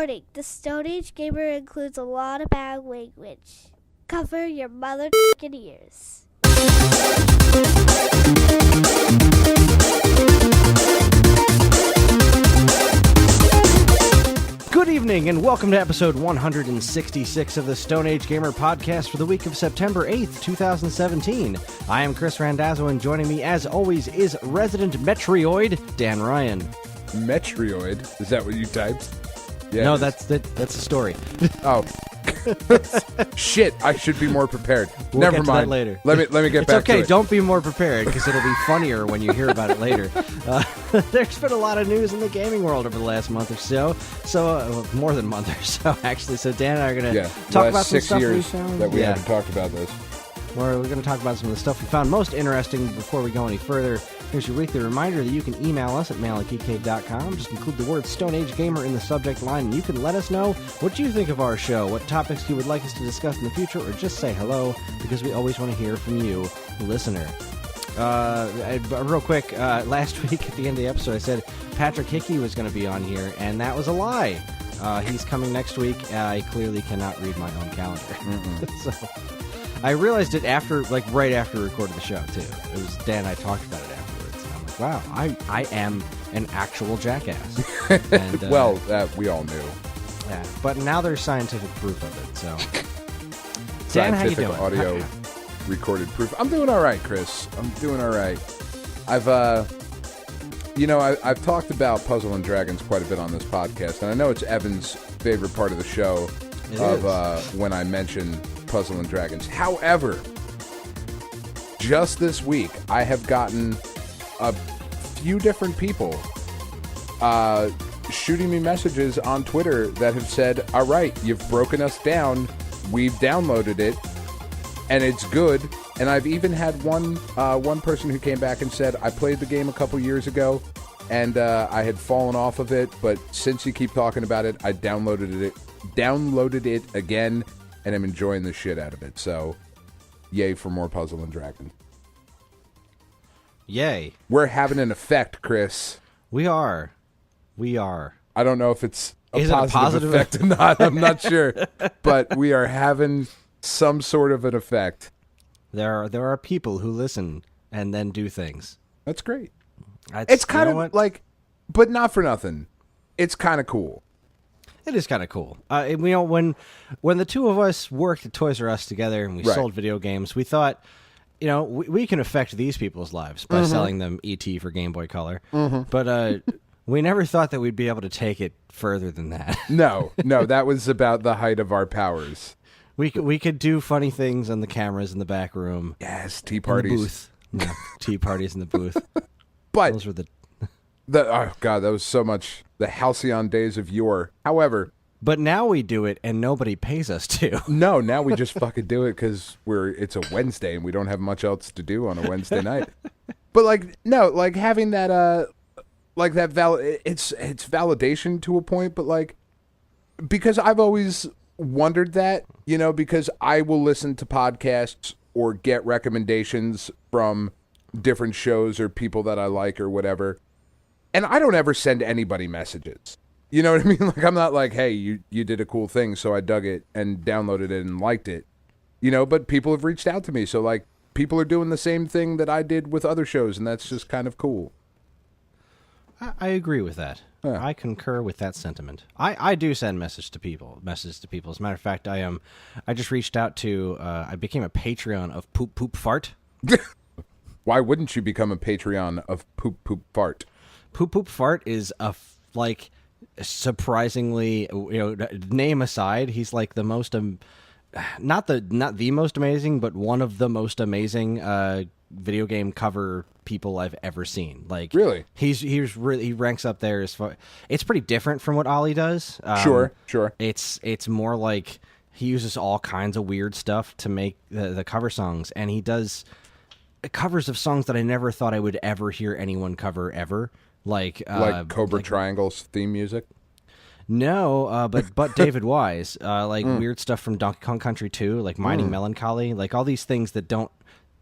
Warning, the Stone Age Gamer includes a lot of bad language. Cover your mother***ing ears. Good evening, and welcome to episode 166 of the Stone Age Gamer podcast for the week of September 8th, 2017. I am Kris Randazzo, and joining me, as always, is resident Metroid, Dan Ryan. Metroid? Is that what you typed? Yeah, no, that's a story. Oh. Shit, I should be more prepared. We'll Never get to mind. that later. Let me get back to it. It's okay, don't be more prepared, because it'll be funnier when you hear about it later. There's been a lot of news in the gaming world over the last month or so. More than a month or so, actually. So Dan and I are going to talk about some stuff we found. That we haven't talked about this. We're going to talk about some of the stuff we found most interesting. Before we go any further, here's your weekly reminder that you can email us at mail@geekade.com. Just include the word Stone Age Gamer in the subject line, and you can let us know what you think of our show, what topics you would like us to discuss in the future, or just say hello, because we always want to hear from you, listener. Real quick, last week at the end of the episode, I said Patrick Hickey was going to be on here, and that was a lie. He's coming next week. I clearly cannot read my own calendar. So I realized it right after we recorded the show, too. It was Dan and I talked about it afterwards. And I'm like, wow, I am an actual jackass. And, well, that we all knew. Yeah, but now there's scientific proof of it, so. Dan, how you doing? Audio recorded proof. I'm doing all right, Kris. I'm doing all right. I've talked about Puzzle and Dragons quite a bit on this podcast, and I know it's Evan's favorite part of the show when I mention Puzzle and Dragons. However, just this week, I have gotten a few different people shooting me messages on Twitter that have said, all right, you've broken us down, we've downloaded it, and it's good. And I've even had one person who came back and said, I played the game a couple years ago, and I had fallen off of it, but since you keep talking about it, I downloaded it again, and I'm enjoying the shit out of it. So, yay for more Puzzle and Dragons. Yay. We're having an effect, Kris. We are. I don't know if it's a positive effect or not. I'm not sure. But we are having some sort of an effect. There are people who listen and then do things. That's great. It's kind of like, but not for nothing. It's kind of cool. It is kind of cool. When the two of us worked at Toys R Us together and we sold video games, we thought, we can affect these people's lives by selling them E.T. for Game Boy Color. But we never thought that we'd be able to take it further than that. No, that was about the height of our powers. We could do funny things on the cameras in the back room. Yes, tea parties. In the booth. No, tea parties in the booth. But those were oh God, that was so much the halcyon days of yore. However, but now we do it and nobody pays us to. No, now we just fucking do it because it's a Wednesday and we don't have much else to do on a Wednesday night. But having that it's validation to a point, but because I've always wondered that, because I will listen to podcasts or get recommendations from different shows or people that I like or whatever, and I don't ever send anybody messages. You know what I mean? I'm not like, hey, you did a cool thing, so I dug it and downloaded it and liked it. But people have reached out to me, so people are doing the same thing that I did with other shows, and that's just kind of cool. I agree with that. Yeah. I concur with that sentiment. I do send messages to people. As a matter of fact, I just reached out to. I became a Patreon of Poop Poop Fart. Why wouldn't you become a Patreon of Poop Poop Fart? Poop Poop Fart is surprisingly, name aside, he's like the most not the most amazing, but one of the most amazing video game cover people I've ever seen. Really, he ranks up there as far. It's pretty different from what Ollie does. Sure. It's more like he uses all kinds of weird stuff to make the cover songs, and he does covers of songs that I never thought I would ever hear anyone cover ever. Like Cobra Triangle's theme music? No, but David Wise. Weird stuff from Donkey Kong Country 2, like Mining Melancholy, like all these things that don't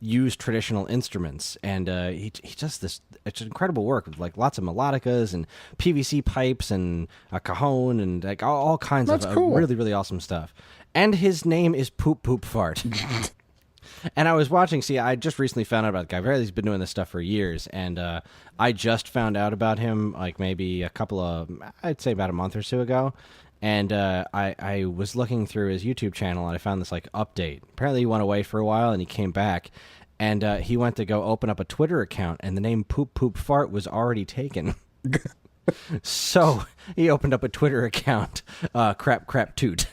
use traditional instruments, and he does this. It's incredible work with like lots of melodicas and PVC pipes and a cajon and like all kinds That's of cool. really, really awesome stuff. And his name is Poop Poop Fart. And I was watching. See, I just recently found out about the guy. Apparently, he's been doing this stuff for years, and I just found out about him like maybe I'd say about a month or so ago. And I was looking through his YouTube channel, and I found this like update. Apparently, he went away for a while, and he came back, and he went to go open up a Twitter account, and the name Poop Poop Fart was already taken. So he opened up a Twitter account, Crap Crap Toot.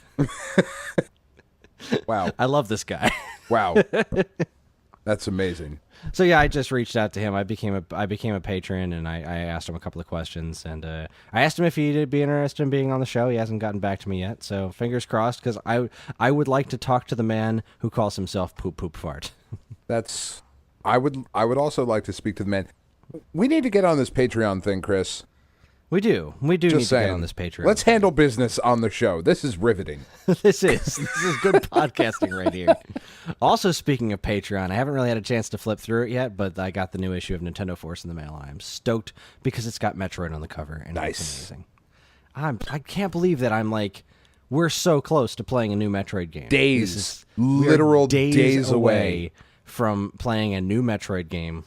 Wow. I love this guy. Wow. That's amazing. So yeah, I just reached out to him. I became a patron, and I asked him a couple of questions, and I asked him if he'd be interested in being on the show. He hasn't gotten back to me yet, so fingers crossed, because I would like to talk to the man who calls himself Poop Poop Fart. I would also like to speak to the man. We need to get on this Patreon thing, Chris. We do need to get on this Patreon. Let's handle business on the show. This is riveting. This is good podcasting right here. Also, speaking of Patreon, I haven't really had a chance to flip through it yet, but I got the new issue of Nintendo Force in the mail. I'm stoked because it's got Metroid on the cover, and Nice. It's amazing. I can't believe that we're so close to playing a new Metroid game. Literal days away. away from playing a new Metroid game,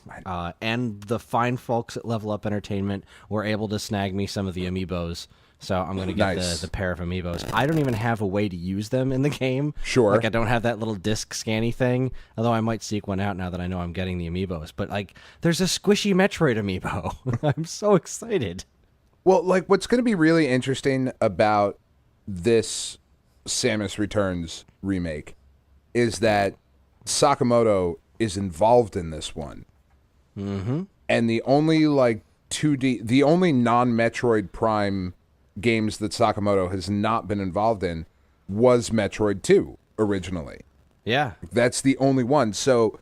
and the fine folks at Level Up Entertainment were able to snag me some of the amiibos, so I'm going to get Nice. the pair of amiibos. I don't even have a way to use them in the game. Sure. Like, I don't have that little disc scanny thing, although I might seek one out now that I know I'm getting the amiibos. But, like, there's a squishy Metroid amiibo. I'm so excited. Well, like, what's going to be really interesting about this Samus Returns remake is that Sakamoto is involved in this one. Mm-hmm. And the only, like, the only non-Metroid Prime games that Sakamoto has not been involved in was Metroid 2 originally. Yeah. That's the only one. So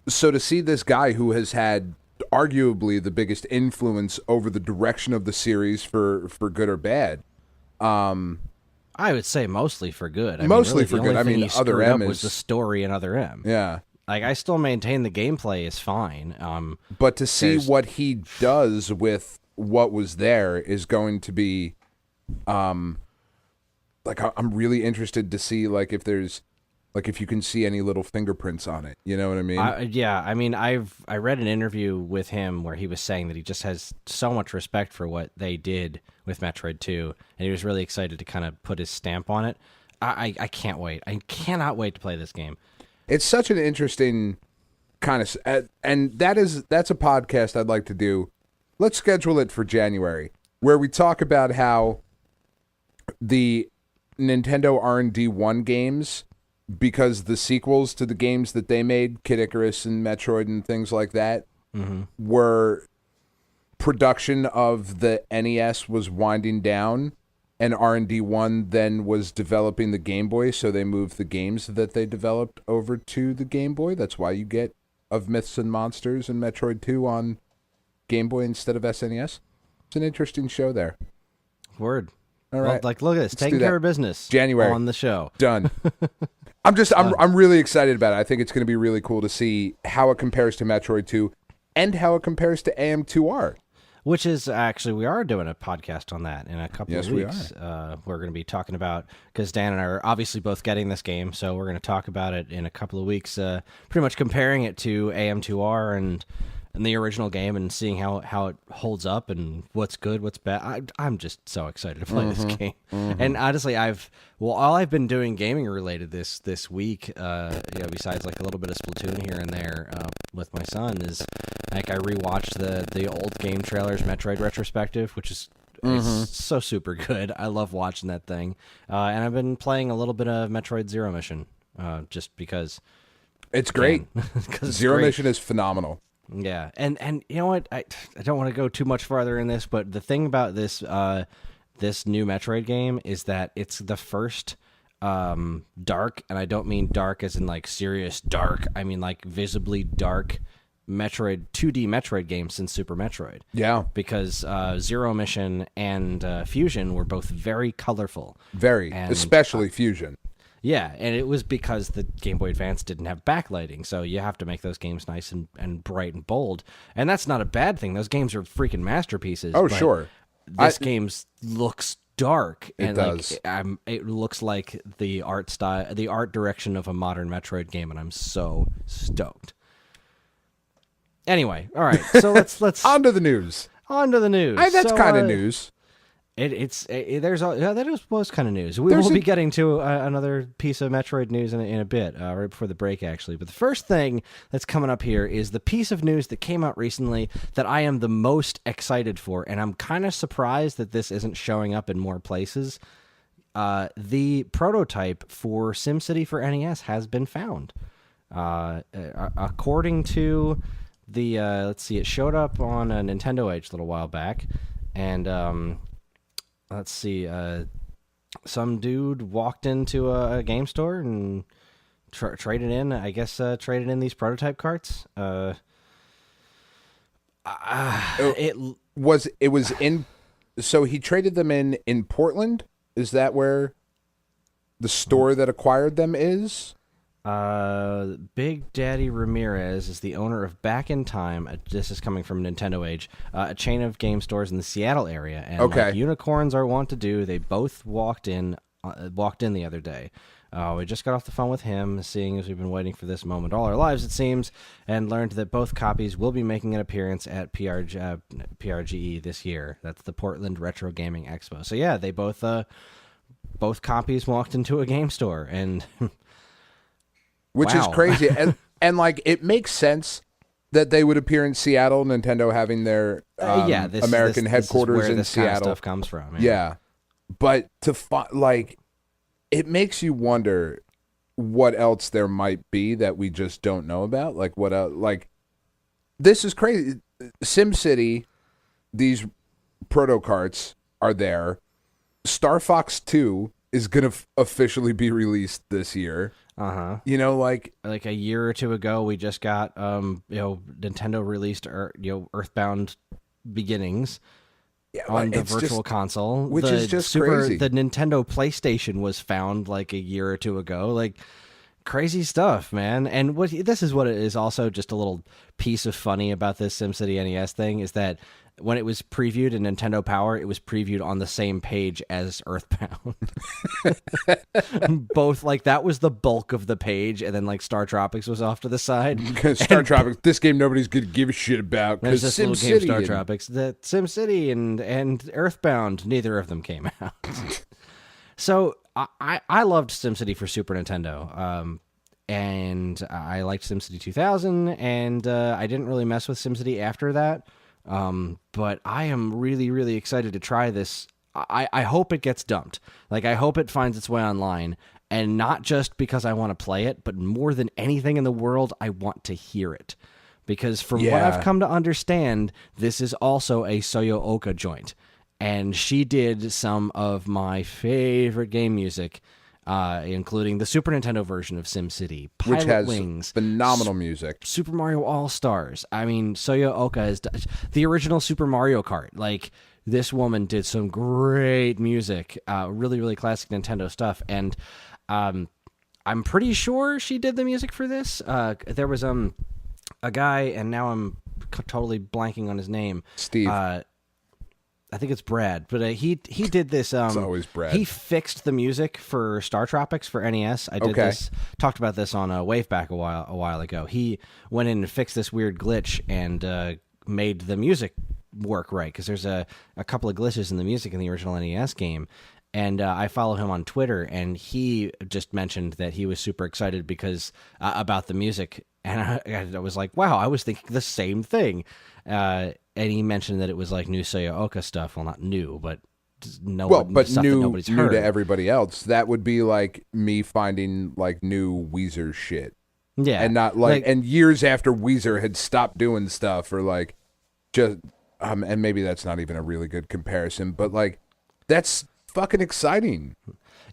to see this guy who has had arguably the biggest influence over the direction of the series for good or bad. I would say mostly for good. Mostly for the good. only I thing mean, he Other screwed M up was is- the story in Other M. Yeah. Like, I still maintain the gameplay is fine. But to see There's- what he does with what was there is going to be, like, I'm really interested to see, like, if there's, like, if you can see any little fingerprints on it. You know what I mean? Yeah, I mean, I read an interview with him where he was saying that he just has so much respect for what they did with Metroid 2, and he was really excited to kind of put his stamp on it. I can't wait. I cannot wait to play this game. It's such an interesting kind of, and that's a podcast I'd like to do. Let's schedule it for January, where we talk about how the Nintendo R&D 1 games, because the sequels to the games that they made, Kid Icarus and Metroid and things like that, were production of the NES was winding down, and R&D 1 then was developing the Game Boy, so they moved the games that they developed over to the Game Boy. That's why you get Of Myths and Monsters and Metroid 2 on Game Boy instead of SNES. It's an interesting show there. Word. All Well, right. like, look at this. Let's Taking do that. care of business. January. On the show. Done. I'm really excited about it. I think it's going to be really cool to see how it compares to Metroid 2 and how it compares to AM2R. Which is actually, we are doing a podcast on that in a couple Yes, of we weeks. We're going to be talking about, because Dan and I are obviously both getting this game, so we're going to talk about it in a couple of weeks, pretty much comparing it to AM2R and the original game and seeing how it holds up and what's good, what's bad. I'm just so excited to play this game. And honestly, all I've been doing gaming related this week, besides like a little bit of Splatoon here and there with my son, is like I rewatched the old game trailers Metroid retrospective, which is it's so super good. I love watching that thing. And I've been playing a little bit of Metroid Zero Mission, just because It's great. 'cause it's Zero great. Mission is phenomenal. Yeah, and you know what? I don't want to go too much farther in this, but the thing about this this new Metroid game is that it's the first dark, and I don't mean dark as in like serious dark. I mean like visibly dark Metroid 2D Metroid game since Super Metroid. Yeah. Because Zero Mission and Fusion were both very colorful. Very. And, especially Fusion. Yeah, and it was because the Game Boy Advance didn't have backlighting, so you have to make those games nice and bright and bold. And that's not a bad thing. Those games are freaking masterpieces. Oh, but sure. This game looks dark. It and does. It looks like the art style, the art direction of a modern Metroid game, and I'm so stoked. Anyway, all right, so let's On to the news. on to the news. That's So, kind of news. That was kind of news. We will be getting to another piece of Metroid news in a bit, right before the break, actually. But the first thing that's coming up here is the piece of news that came out recently that I am the most excited for, and I'm kind of surprised that this isn't showing up in more places. The prototype for SimCity for NES has been found. According to the, let's see, it showed up on a Nintendo Age a little while back, and let's see, some dude walked into a game store and traded in, I guess, traded in these prototype carts. It was in, so he traded them in Portland? Is that where the store that acquired them is? Big Daddy Ramirez is the owner of Back in Time. This is coming from Nintendo Age, a chain of game stores in the Seattle area. And like unicorns are wont to do, they both walked in the other day. We just got off the phone with him, seeing as we've been waiting for this moment all our lives, it seems, and learned that both copies will be making an appearance at PRGE this year. That's the Portland Retro Gaming Expo. So yeah, they both copies walked into a game store, and which is crazy. and like, it makes sense that they would appear in Seattle, Nintendo having their American headquarters this is where in this Seattle. Kind of stuff comes from. Yeah. But it makes you wonder what else there might be that we just don't know about. Like, what else? Like, this is crazy. SimCity, these proto carts are there. Star Fox 2 is going to officially be released this year. You know, like a year or two ago, we just got Nintendo released Earthbound Beginnings on the Virtual Console, which is just crazy. The Nintendo PlayStation was found like a year or two ago, like crazy stuff, man. And this is what it is. Also, just a little piece of funny about this SimCity NES thing is that when it was previewed in Nintendo Power, it was previewed on the same page as Earthbound. Both, like, that was the bulk of the page, and then, like, Star Tropics was off to the side. Tropics, this game nobody's going to give a shit about. There's this little game, Star Tropics, that SimCity and Earthbound, neither of them came out. So, I loved SimCity for Super Nintendo. And I liked SimCity 2000, and I didn't really mess with SimCity after that. But I am really, really excited to try this. I hope it gets dumped. Like, I hope it finds its way online, and not just because I want to play it, but more than anything in the world, I want to hear it. Because from what I've come to understand, this is also a Soyo Oka joint, and she did some of my favorite game music, including the Super Nintendo version of SimCity, Pilot which has Wings, phenomenal music, Super Mario All-Stars. I mean, Soyo Oka is the original Super Mario Kart. Like, this woman did some great music, really, really classic Nintendo stuff. And I'm pretty sure she did the music for this. There was a guy, and now I'm totally blanking on his name. Steve. I think it's Brad, but he did this. It's always Brad. He fixed the music for Star Tropics for NES. I did this, talked about this on Waveback a while ago. He went in and fixed this weird glitch and made the music work right, because there's a couple of glitches in the music in the original NES game. And I follow him on Twitter, and he just mentioned that he was super excited because about the music. And I was like, wow, I was thinking the same thing. And he mentioned that it was like new Soyo Oka stuff. Well, not new, but stuff that nobody's heard. New to everybody else. That would be like me finding like new Weezer shit. Yeah. And not like and years after Weezer had stopped doing stuff, or like just and maybe that's not even a really good comparison, but like that's fucking exciting.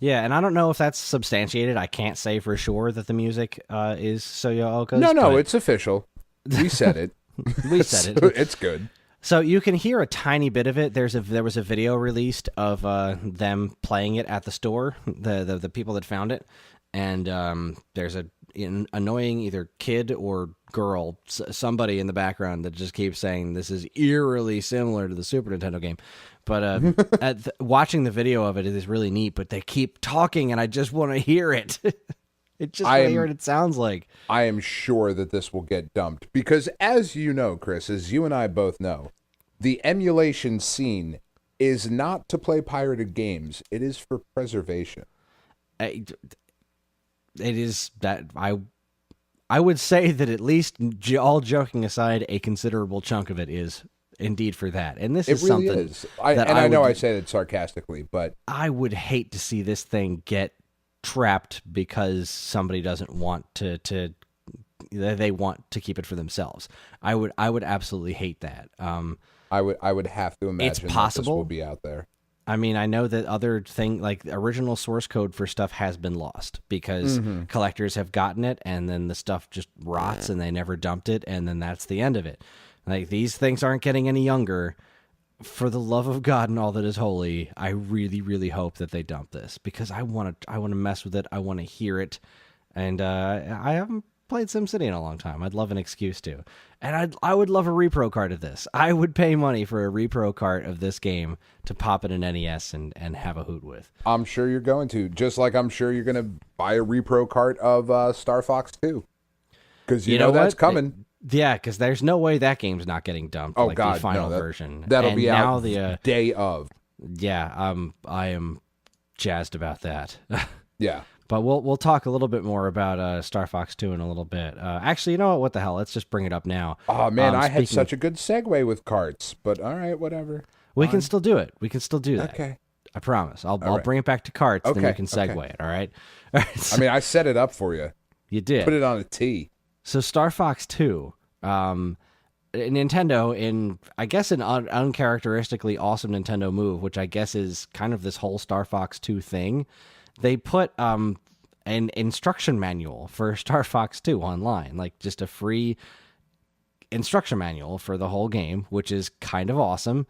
Yeah, and I don't know if that's substantiated. I can't say for sure that the music is Soyo Oka's. No, it's official. We said it. We said so it. It's good. So you can hear a tiny bit of it. There was a video released of them playing it at the store, the people that found it, and there's an annoying either kid or girl, somebody in the background that just keeps saying this is eerily similar to the Super Nintendo game. But watching the video of it is really neat, but they keep talking, and I just want to hear it. It just want to hear what it sounds like. I am sure that this will get dumped, because as you know, Chris, as you and I both know, the emulation scene is not to play pirated games. It is for preservation. It is that I would say that at least, all joking aside, a considerable chunk of it is indeed for that. And this is really something is. I know I say it sarcastically, but I would hate to see this thing get trapped because somebody doesn't want to they want to keep it for themselves. I would absolutely hate that. I would have to imagine it's possible that this will be out there. I mean, I know that other thing, like original source code for stuff has been lost because collectors have gotten it, and then the stuff just rots and they never dumped it, and then that's the end of it. Like, these things aren't getting any younger. For the love of God and all that is holy, I really, really hope that they dump this, because I want to mess with it. I want to hear it, and I haven't played SimCity in a long time. I'd love an excuse to, and I would love a repro cart of this. I would pay money for a repro cart of this game to pop it in NES and have a hoot with. I'm sure you're going to, just like I'm sure you're going to buy a repro cart of Star Fox 2, because you know that's coming. Yeah, because there's no way that game's not getting dumped. Oh, like God, the final no, version. That'll and be now out the day of. Yeah, I am jazzed about that. Yeah. But we'll talk a little bit more about Star Fox 2 in a little bit. Actually, you know what? What the hell? Let's just bring it up now. Oh, man, I had such a good segue with carts, but all right, whatever. We can still do it. We can still do that. Okay. I promise. I'll bring it back to carts, then you can segue it, all right? All right, I mean, I set it up for you. You did. Put it on a T. So Star Fox 2, Nintendo, in I guess an uncharacteristically awesome Nintendo move, which I guess is kind of this whole Star Fox 2 thing, they put an instruction manual for Star Fox 2 online, like just a free instruction manual for the whole game, which is kind of awesome.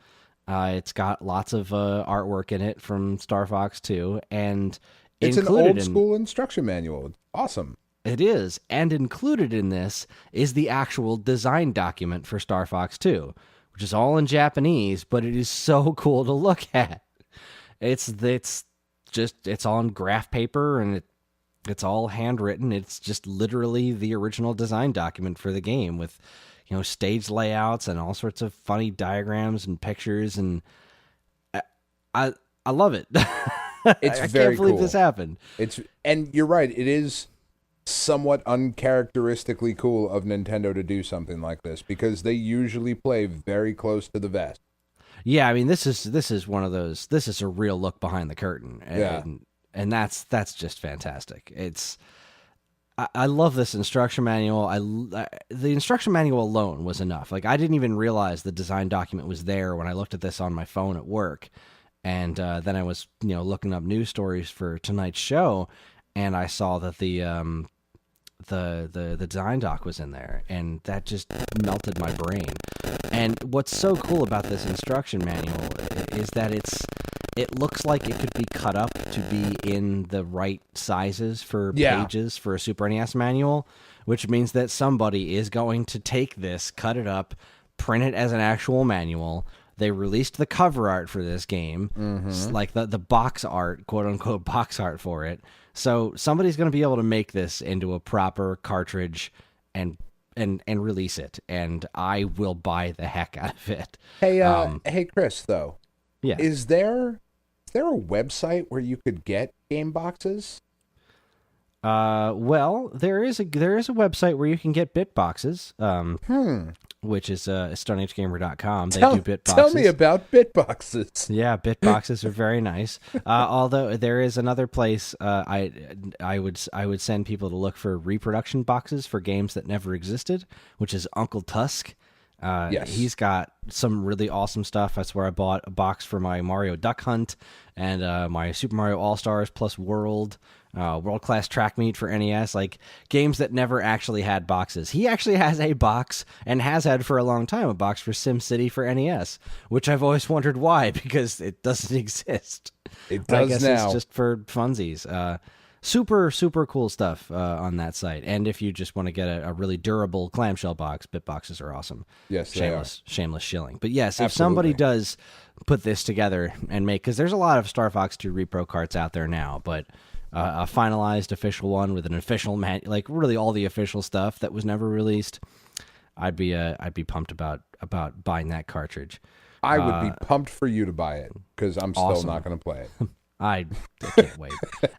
It's got lots of artwork in it from Star Fox 2, and it's an old school instruction manual. It's awesome. It is, and included in this is the actual design document for Star Fox 2, which is all in Japanese, but it is so cool to look at. It's on graph paper, and it's all handwritten. It's just literally the original design document for the game with, stage layouts and all sorts of funny diagrams and pictures, and I love it. It's I very can't believe cool. this happened. And you're right, it is somewhat uncharacteristically cool of Nintendo to do something like this, because they usually play very close to the vest. Yeah, I mean, this is one of those. This is a real look behind the curtain, and that's just fantastic. I love this instruction manual. The instruction manual alone was enough. Like, I didn't even realize the design document was there when I looked at this on my phone at work, and then I was looking up news stories for tonight's show, and I saw that the design doc was in there, and that just melted my brain. And what's so cool about this instruction manual is that it looks like it could be cut up to be in the right sizes for pages for a Super NES manual, which means that somebody is going to take this, cut it up, print it as an actual manual. They released the cover art for this game, like the box art, quote unquote box art for it. So somebody's going to be able to make this into a proper cartridge and release it, and I will buy the heck out of it. Hey, Chris, though. Yeah. Is there a website where you could get game boxes? Well, there is a website where you can get bit boxes. Which is StoneAgeGamer.com. They do bit boxes. Tell me about bit boxes. Yeah, bit boxes are very nice. Although there is another place I would send people to look for reproduction boxes for games that never existed, which is Uncle Tusk. Yes. He's got some really awesome stuff. That's where I bought a box for my Mario Duck Hunt and my Super Mario All-Stars plus World Class Track Meet for NES, like games that never actually had boxes. He actually has a box, and has had for a long time, a box for SimCity for NES, which I've always wondered why, because it doesn't exist. It does I guess now. it's just for funsies. super, super cool stuff on that site. And if you just want to get a really durable clamshell box, bit boxes are awesome. Yes, they Shameless shilling. But yes, if Absolutely. somebody does put this together and make, because there's a lot of Star Fox 2 repro carts out there now, but a finalized official one with an official like really all the official stuff that was never released, I'd be pumped about buying that cartridge. I would be pumped for you to buy it because I'm still awesome. not going to play it. I can't wait.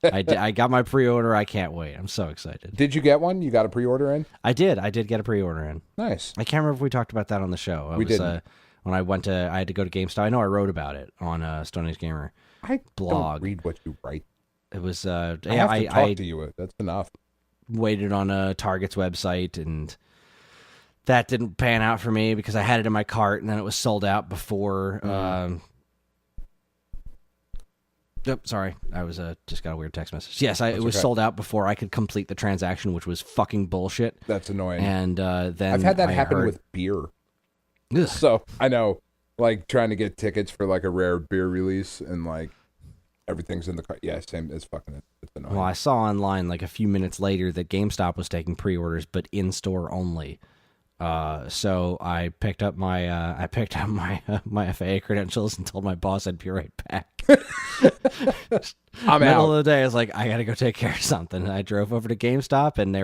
I got my pre-order. I can't wait. I'm so excited. Did you get one? You got a pre-order in? I did get a pre-order in. Nice. I can't remember if we talked about that on the show. We didn't. When I had to go to GameStop. I know I wrote about it on Stone Age Gamer I blog. don't read what you write. It was I have to talk to you. That's enough. Waited on a Target's website, and that didn't pan out for me because I had it in my cart, and then it was sold out before. Sorry, I was just got a weird text message. Yes, it was sold out before I could complete the transaction, which was fucking bullshit. That's annoying. And then I've had that happen with beer. Ugh. So I know, like trying to get tickets for like a rare beer release, and like everything's in the cart. Yeah, same. It's fucking. It's annoying. Well, I saw online like a few minutes later that GameStop was taking pre-orders, but in store only. So I picked up my my FAA credentials and told my boss I'd be right back. I'm Middle out. of the day, I was like, I gotta go take care of something. And I drove over to GameStop, and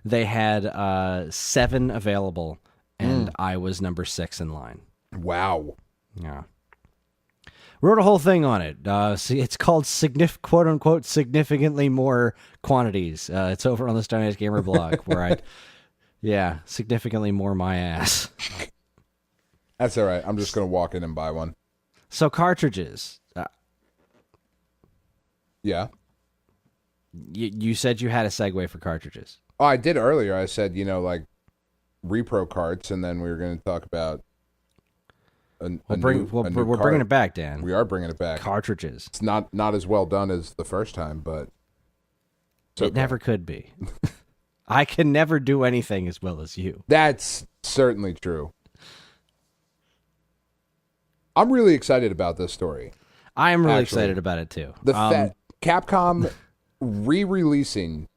they had 7 available, and I was number 6 in line. Wow. Yeah. Wrote a whole thing on it. See, it's called quote unquote significantly more quantities. It's over on the Stone Age Gamer blog where significantly more my ass. That's all right. I'm just gonna walk in and buy one. So cartridges. Yeah. You said you had a segue for cartridges. Oh, I did earlier. I said, like repro carts, and then we were going to talk about We're bringing it back, Dan. We are bringing it back. Cartridges. It's not as well done as the first time, but it never could be. I can never do anything as well as you. That's certainly true. I'm really excited about this story. I am really excited about it too. Capcom re-releasing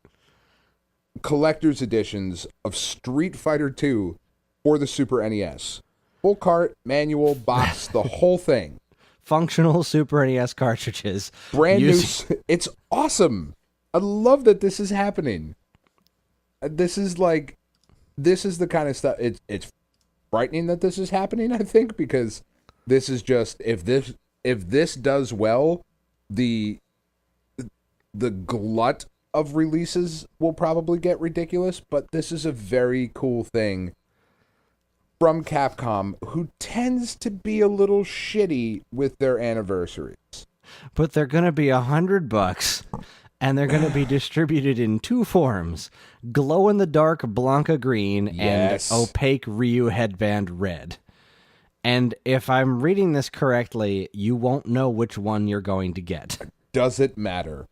collector's editions of Street Fighter 2 for the Super NES. Full cart, manual, box, the whole thing. Functional Super NES cartridges. Brand new. It's awesome. I love that this is happening. This is the kind of stuff. It's frightening that this is happening, I think, because this is just if this does well, the glut of releases will probably get ridiculous, but this is a very cool thing from Capcom, who tends to be a little shitty with their anniversaries. But they're going to be $100, and they're going to be distributed in 2 forms: glow-in-the-dark Blanca green and opaque Ryu headband red. And if I'm reading this correctly, you won't know which one you're going to get. Does it matter?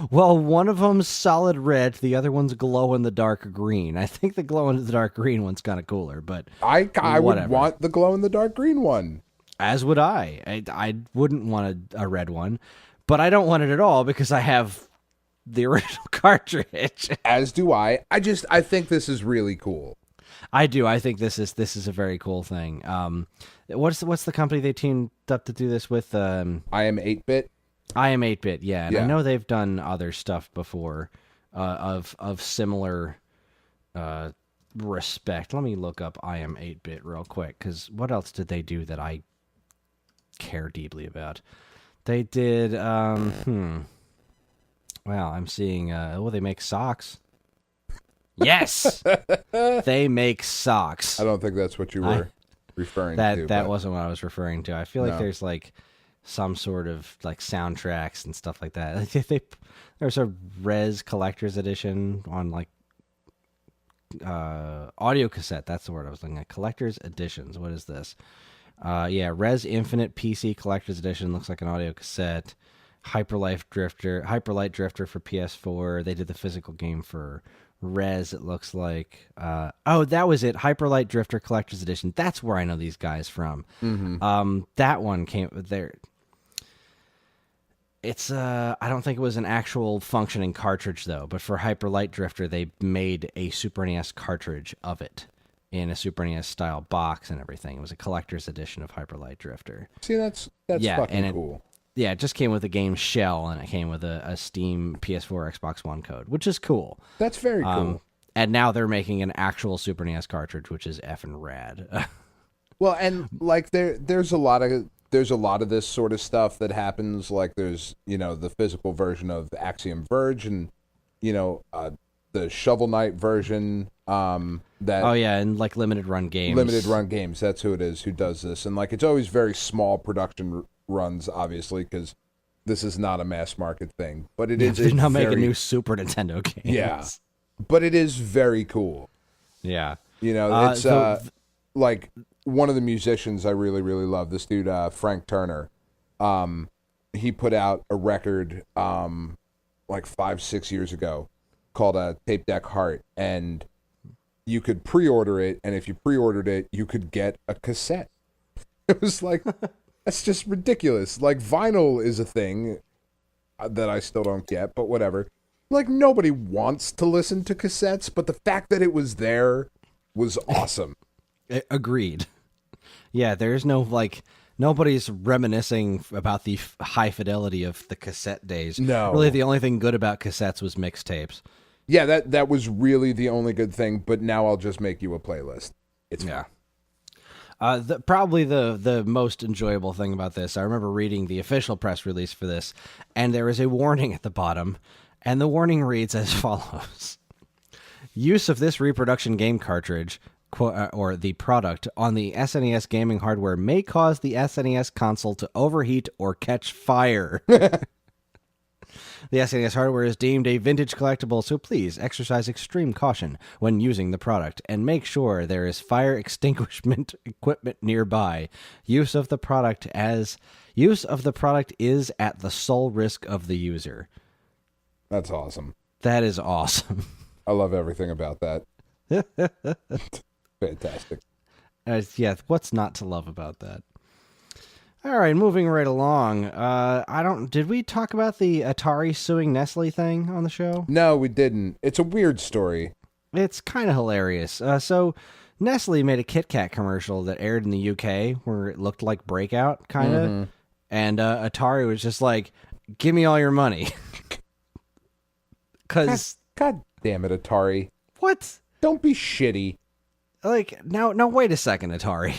Well, one of them's solid red, the other one's glow-in-the-dark green. I think the glow-in-the-dark green one's kind of cooler, but I would want the glow-in-the-dark green one. As would I. I wouldn't want a red one, but I don't want it at all because I have the original cartridge. As do I. I think this is really cool. I do. I think this is a very cool thing. What's the company they teamed up to do this with? I Am 8-Bit. I Am 8-Bit, yeah. And Yeah. I know they've done other stuff before of similar respect. Let me look up I Am 8-Bit real quick, because what else did they do that I care deeply about? They did, Well, I'm seeing, they make socks. Yes! They make socks. I don't think that's what you were referring to. That wasn't what I was referring to. I feel like No. there's like some sort of like soundtracks and stuff like that. There's a Res Collector's Edition on like audio cassette. That's the word I was looking at. Collector's Editions. What is this? Res Infinite PC Collector's Edition. Looks like an audio cassette. Hyperlight Drifter for PS4. They did the physical game for Res, it looks like. That was it. Hyperlight Drifter Collector's Edition. That's where I know these guys from. Mm-hmm. That one came there. It's I don't think it was an actual functioning cartridge though, but for Hyper Light Drifter they made a Super NES cartridge of it in a Super NES style box and everything. It was a collector's edition of Hyper Light Drifter. See, that's fucking cool. It just came with the game shell, and it came with a Steam, PS4, Xbox One code, which is cool. That's very cool. And now they're making an actual Super NES cartridge, which is effing rad. Well, and like there's a lot of this sort of stuff that happens. Like there's the physical version of Axiom Verge, and the Shovel Knight version. And like limited run games. Limited run games. That's who it is who does this, and like it's always very small production runs, obviously, because this is not a mass market thing. But it is. They're not making new Super Nintendo games. Yeah, but it is very cool. Yeah, it's like one of the musicians I really, really love. This dude, Frank Turner. He put out a record like 5-6 years ago called Tape Deck Heart, and you could pre-order it, and if you pre-ordered it, you could get a cassette. It was like, that's just ridiculous. Like, vinyl is a thing that I still don't get, but whatever. Like, nobody wants to listen to cassettes, but the fact that it was there was awesome. Agreed. Yeah, there's no, nobody's reminiscing about the high fidelity of the cassette days. No. Really, the only thing good about cassettes was mixtapes. Yeah, that was really the only good thing, but now I'll just make you a playlist. It's fun. Probably the most enjoyable thing about this, I remember reading the official press release for this, and there is a warning at the bottom, and the warning reads as follows. Use of this reproduction game cartridge, or the product, on the SNES gaming hardware may cause the SNES console to overheat or catch fire. The SNES hardware is deemed a vintage collectible, so please exercise extreme caution when using the product and make sure there is fire extinguishment equipment nearby. Use of the product is at the sole risk of the user. That's awesome. That is awesome. I love everything about that. Fantastic. What's not to love about that? All right, moving right along. Did we talk about the Atari suing Nestle thing on the show? No, we didn't. It's a weird story. It's kind of hilarious. So Nestle made a Kit Kat commercial that aired in the UK where it looked like Breakout, kind of. Mm-hmm. And Atari was just like, give me all your money. God damn it, Atari. What? Don't be shitty. Like, now wait a second, Atari.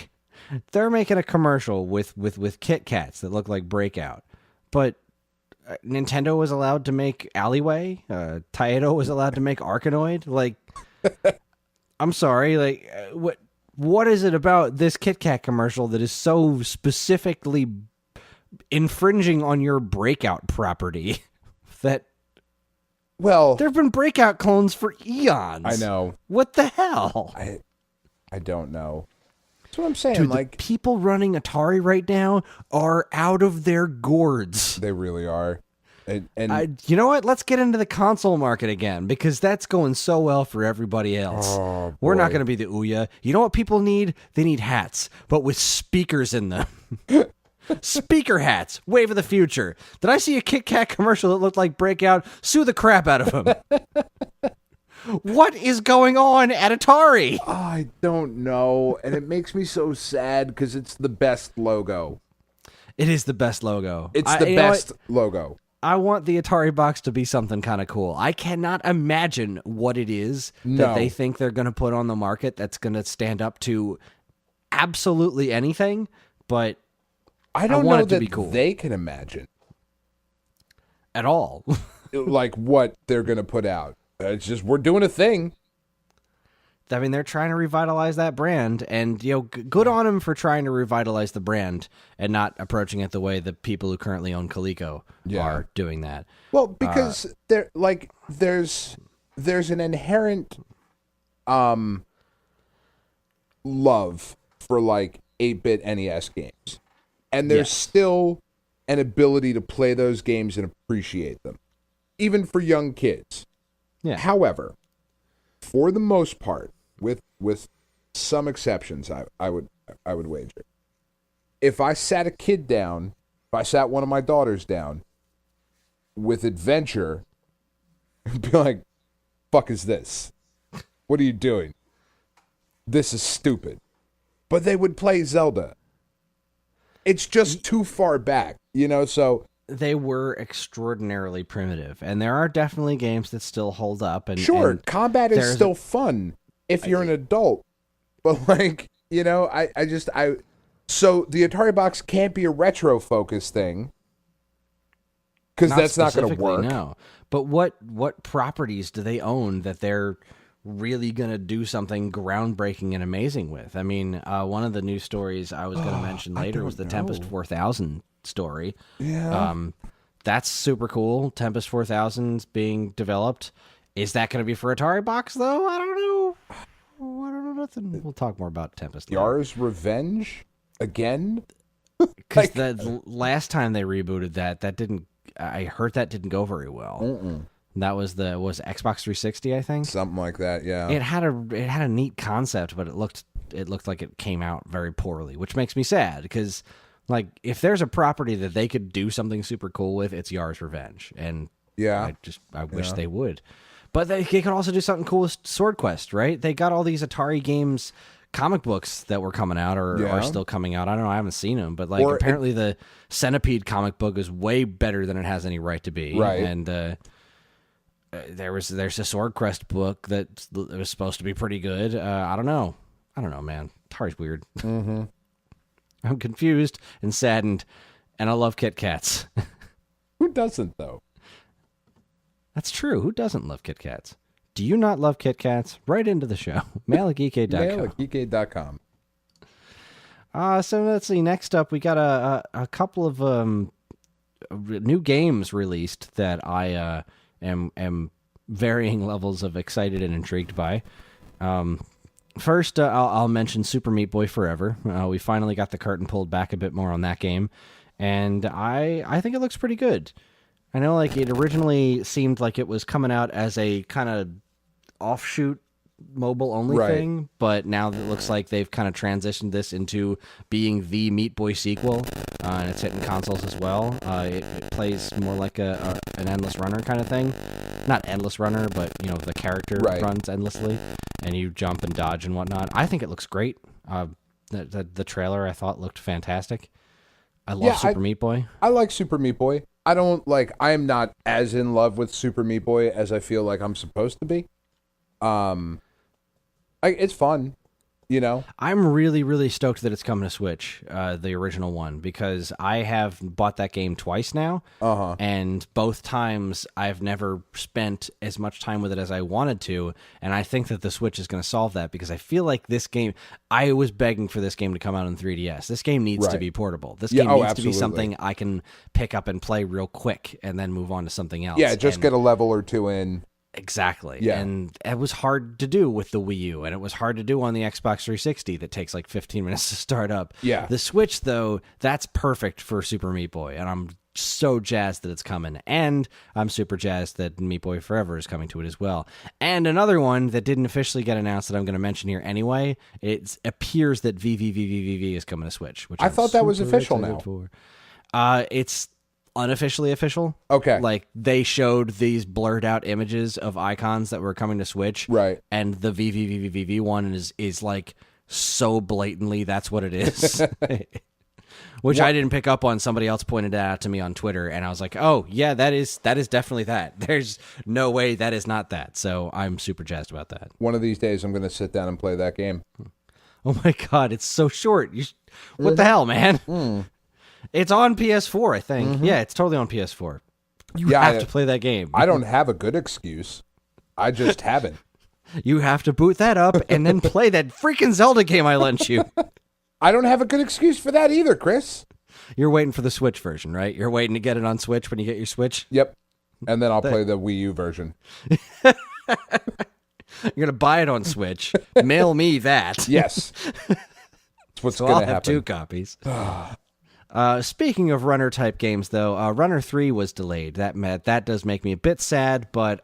They're making a commercial with Kit Kats that look like Breakout, but Nintendo was allowed to make Alleyway. Taito was allowed to make Arkanoid. Like, I'm sorry. Like, what is it about this Kit Kat commercial that is so specifically infringing on your Breakout property that? Well, there have been Breakout clones for eons. I know. What the hell? I don't know. That's what I'm saying. Dude, like, the people running Atari right now are out of their gourds. They really are. And you know what? Let's get into the console market again, because that's going so well for everybody else. Oh, we're not going to be the Ouya. You know what people need? They need hats, but with speakers in them. Speaker hats. Wave of the future. Did I see a Kit Kat commercial that looked like Breakout? Sue the crap out of him. What is going on at Atari? I don't know. And it makes me so sad because it's the best logo. It is the best logo. It's the best logo. I want the Atari box to be something kind of cool. I cannot imagine what it is that they think they're going to put on the market that's going to stand up to absolutely anything, but I don't want know it to that be cool. They can imagine. At all. Like what they're going to put out. It's just, we're doing a thing. I mean, they're trying to revitalize that brand, and good on them for trying to revitalize the brand and not approaching it the way the people who currently own Coleco are doing that. Well, because there's an inherent love for like 8-bit NES games, and there's still an ability to play those games and appreciate them, even for young kids. Yeah. However, for the most part, with some exceptions, I would wager, if I sat a kid down, if I sat one of my daughters down, with adventure and be like, fuck is this? What are you doing? This is stupid. But they would play Zelda. It's just too far back, so... They were extraordinarily primitive, and there are definitely games that still hold up. And sure, combat is still fun if you're an adult. But, so the Atari box can't be a retro-focused thing, because that's not going to work. No. But what properties do they own that they're really going to do something groundbreaking and amazing with? I mean, one of the news stories I was going to mention later was the Tempest 4000 story. Yeah. That's super cool. Tempest 4000's being developed. Is that going to be for Atari box, though? I don't know. Nothing. We'll talk more about Tempest later. Yars Revenge? Again? Because the last time they rebooted that didn't... I heard that didn't go very well. That was Xbox 360, I think. Something like that, yeah. It had a neat concept, but it looked like it came out very poorly, which makes me sad because, like, if there's a property that they could do something super cool with, it's Yars Revenge, and yeah, I wish they would. But they could also do something cool with Sword Quest, right? They got all these Atari games, comic books that were coming out or are still coming out. I don't know. I haven't seen them, but apparently the Centipede comic book is way better than it has any right to be. Right. And there's a Sword Quest book that was supposed to be pretty good. I don't know, man. Atari's weird. Mm-hmm. I'm confused and saddened, and I love Kit Kats. Who doesn't, though? That's true. Who doesn't love Kit Kats? Do you not love Kit Kats? Right into the show. Mail@geekade.com. Mail@geekade.com. So let's see. Next up, we got a couple of new games released that I am varying levels of excited and intrigued by. First, I'll mention Super Meat Boy Forever. We finally got the curtain pulled back a bit more on that game, and I think it looks pretty good. I know, like, it originally seemed like it was coming out as a kind of offshoot mobile-only thing, but now it looks like they've kind of transitioned this into being the Meat Boy sequel, and it's hitting consoles as well. It plays more like an endless runner kind of thing. Not endless runner, but, the character runs endlessly, and you jump and dodge and whatnot. I think it looks great. The trailer, I thought, looked fantastic. I love Super Meat Boy. I like Super Meat Boy. I am not as in love with Super Meat Boy as I feel like I'm supposed to be. It's fun, I'm really, really stoked that it's coming to Switch, the original one, because I have bought that game twice now, and both times I've never spent as much time with it as I wanted to, and I think that the Switch is going to solve that, because I feel like this game, I was begging for this game to come out on 3DS. This game needs to be portable. This game needs to be something I can pick up and play real quick, and then move on to something else. Yeah, just get a level or two in. Exactly. Yeah. And it was hard to do with the Wii U, and it was hard to do on the Xbox 360 that takes like 15 minutes to start up. Yeah. The Switch, though, that's perfect for Super Meat Boy, and I'm so jazzed that it's coming. And I'm super jazzed that Meat Boy Forever is coming to it as well. And another one that didn't officially get announced that I'm going to mention here anyway, it appears that VVVVVV is coming to Switch, which I thought that was official now. It's unofficially official. Okay. Like, they showed these blurred out images of icons that were coming to Switch. Right. And the VVVVV one is like so blatantly that's what it is. Which I didn't pick up on. Somebody else pointed that out to me on Twitter, and I was like, oh, yeah, that is definitely that. There's no way that is not that. So I'm super jazzed about that. One of these days I'm going to sit down and play that game. Oh my God, it's so short. What the hell, man? It's on PS4, I think. Yeah, it's totally on PS4. You have to play that game. I don't have a good excuse. I just haven't. You have to boot that up and then play that freaking Zelda game I lent you. I don't have a good excuse for that either, Chris. You're waiting for the Switch version, right? You're waiting to get it on Switch when you get your Switch? Yep. And then I'll play the Wii U version. You're going to buy it on Switch. Mail me that. Yes. That's what's so going I'll to happen. have 2 copies. Speaking of runner-type games, though, Runner 3 was delayed. That does make me a bit sad, but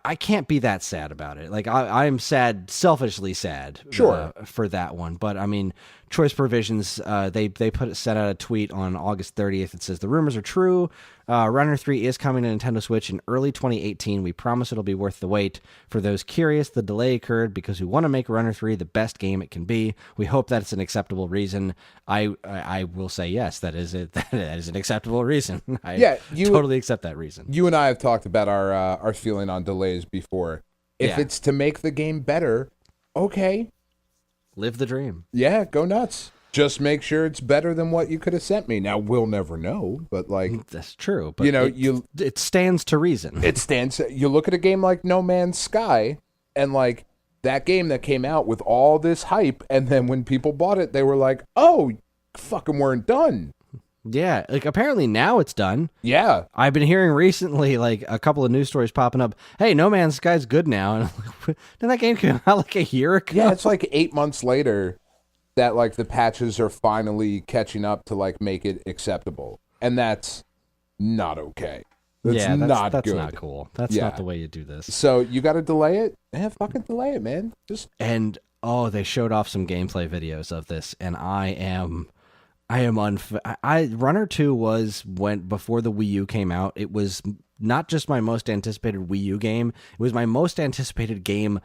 I can't be that sad about it. Like, I'm sad, selfishly sad for that one. But, I mean, Choice Provisions, they sent out a tweet on August 30th. It says, the rumors are true. Runner 3 is coming to Nintendo Switch in early 2018. We promise it'll be worth the wait. For those curious, the delay occurred because we want to make Runner 3 the best game it can be. We hope that's an acceptable reason. I will say yes, that is it. That is an acceptable reason. I totally accept that reason. You and I have talked about our feeling on delays before. If it's to make the game better, okay. Live the dream. Yeah, go nuts. Just make sure it's better than what you could have sent me. Now, we'll never know, but like... That's true, but it stands to reason. It stands... You look at a game like No Man's Sky, and like, that game that came out with all this hype, and then when people bought it, they were like, oh, fucking weren't done. Yeah, like apparently now it's done. Yeah. I've been hearing recently like a couple of news stories popping up. Hey, No Man's Sky's good now. And I'm like, didn't that game come out like a year ago? Yeah, it's like 8 months later that like the patches are finally catching up to like make it acceptable. And that's not okay. That's good. That's not cool. That's not the way you do this. So you got to delay it? Yeah, fucking delay it, man. They showed off some gameplay videos of this, and Runner 2 went before the Wii U came out. It was not just my most anticipated Wii U game, it was my most anticipated game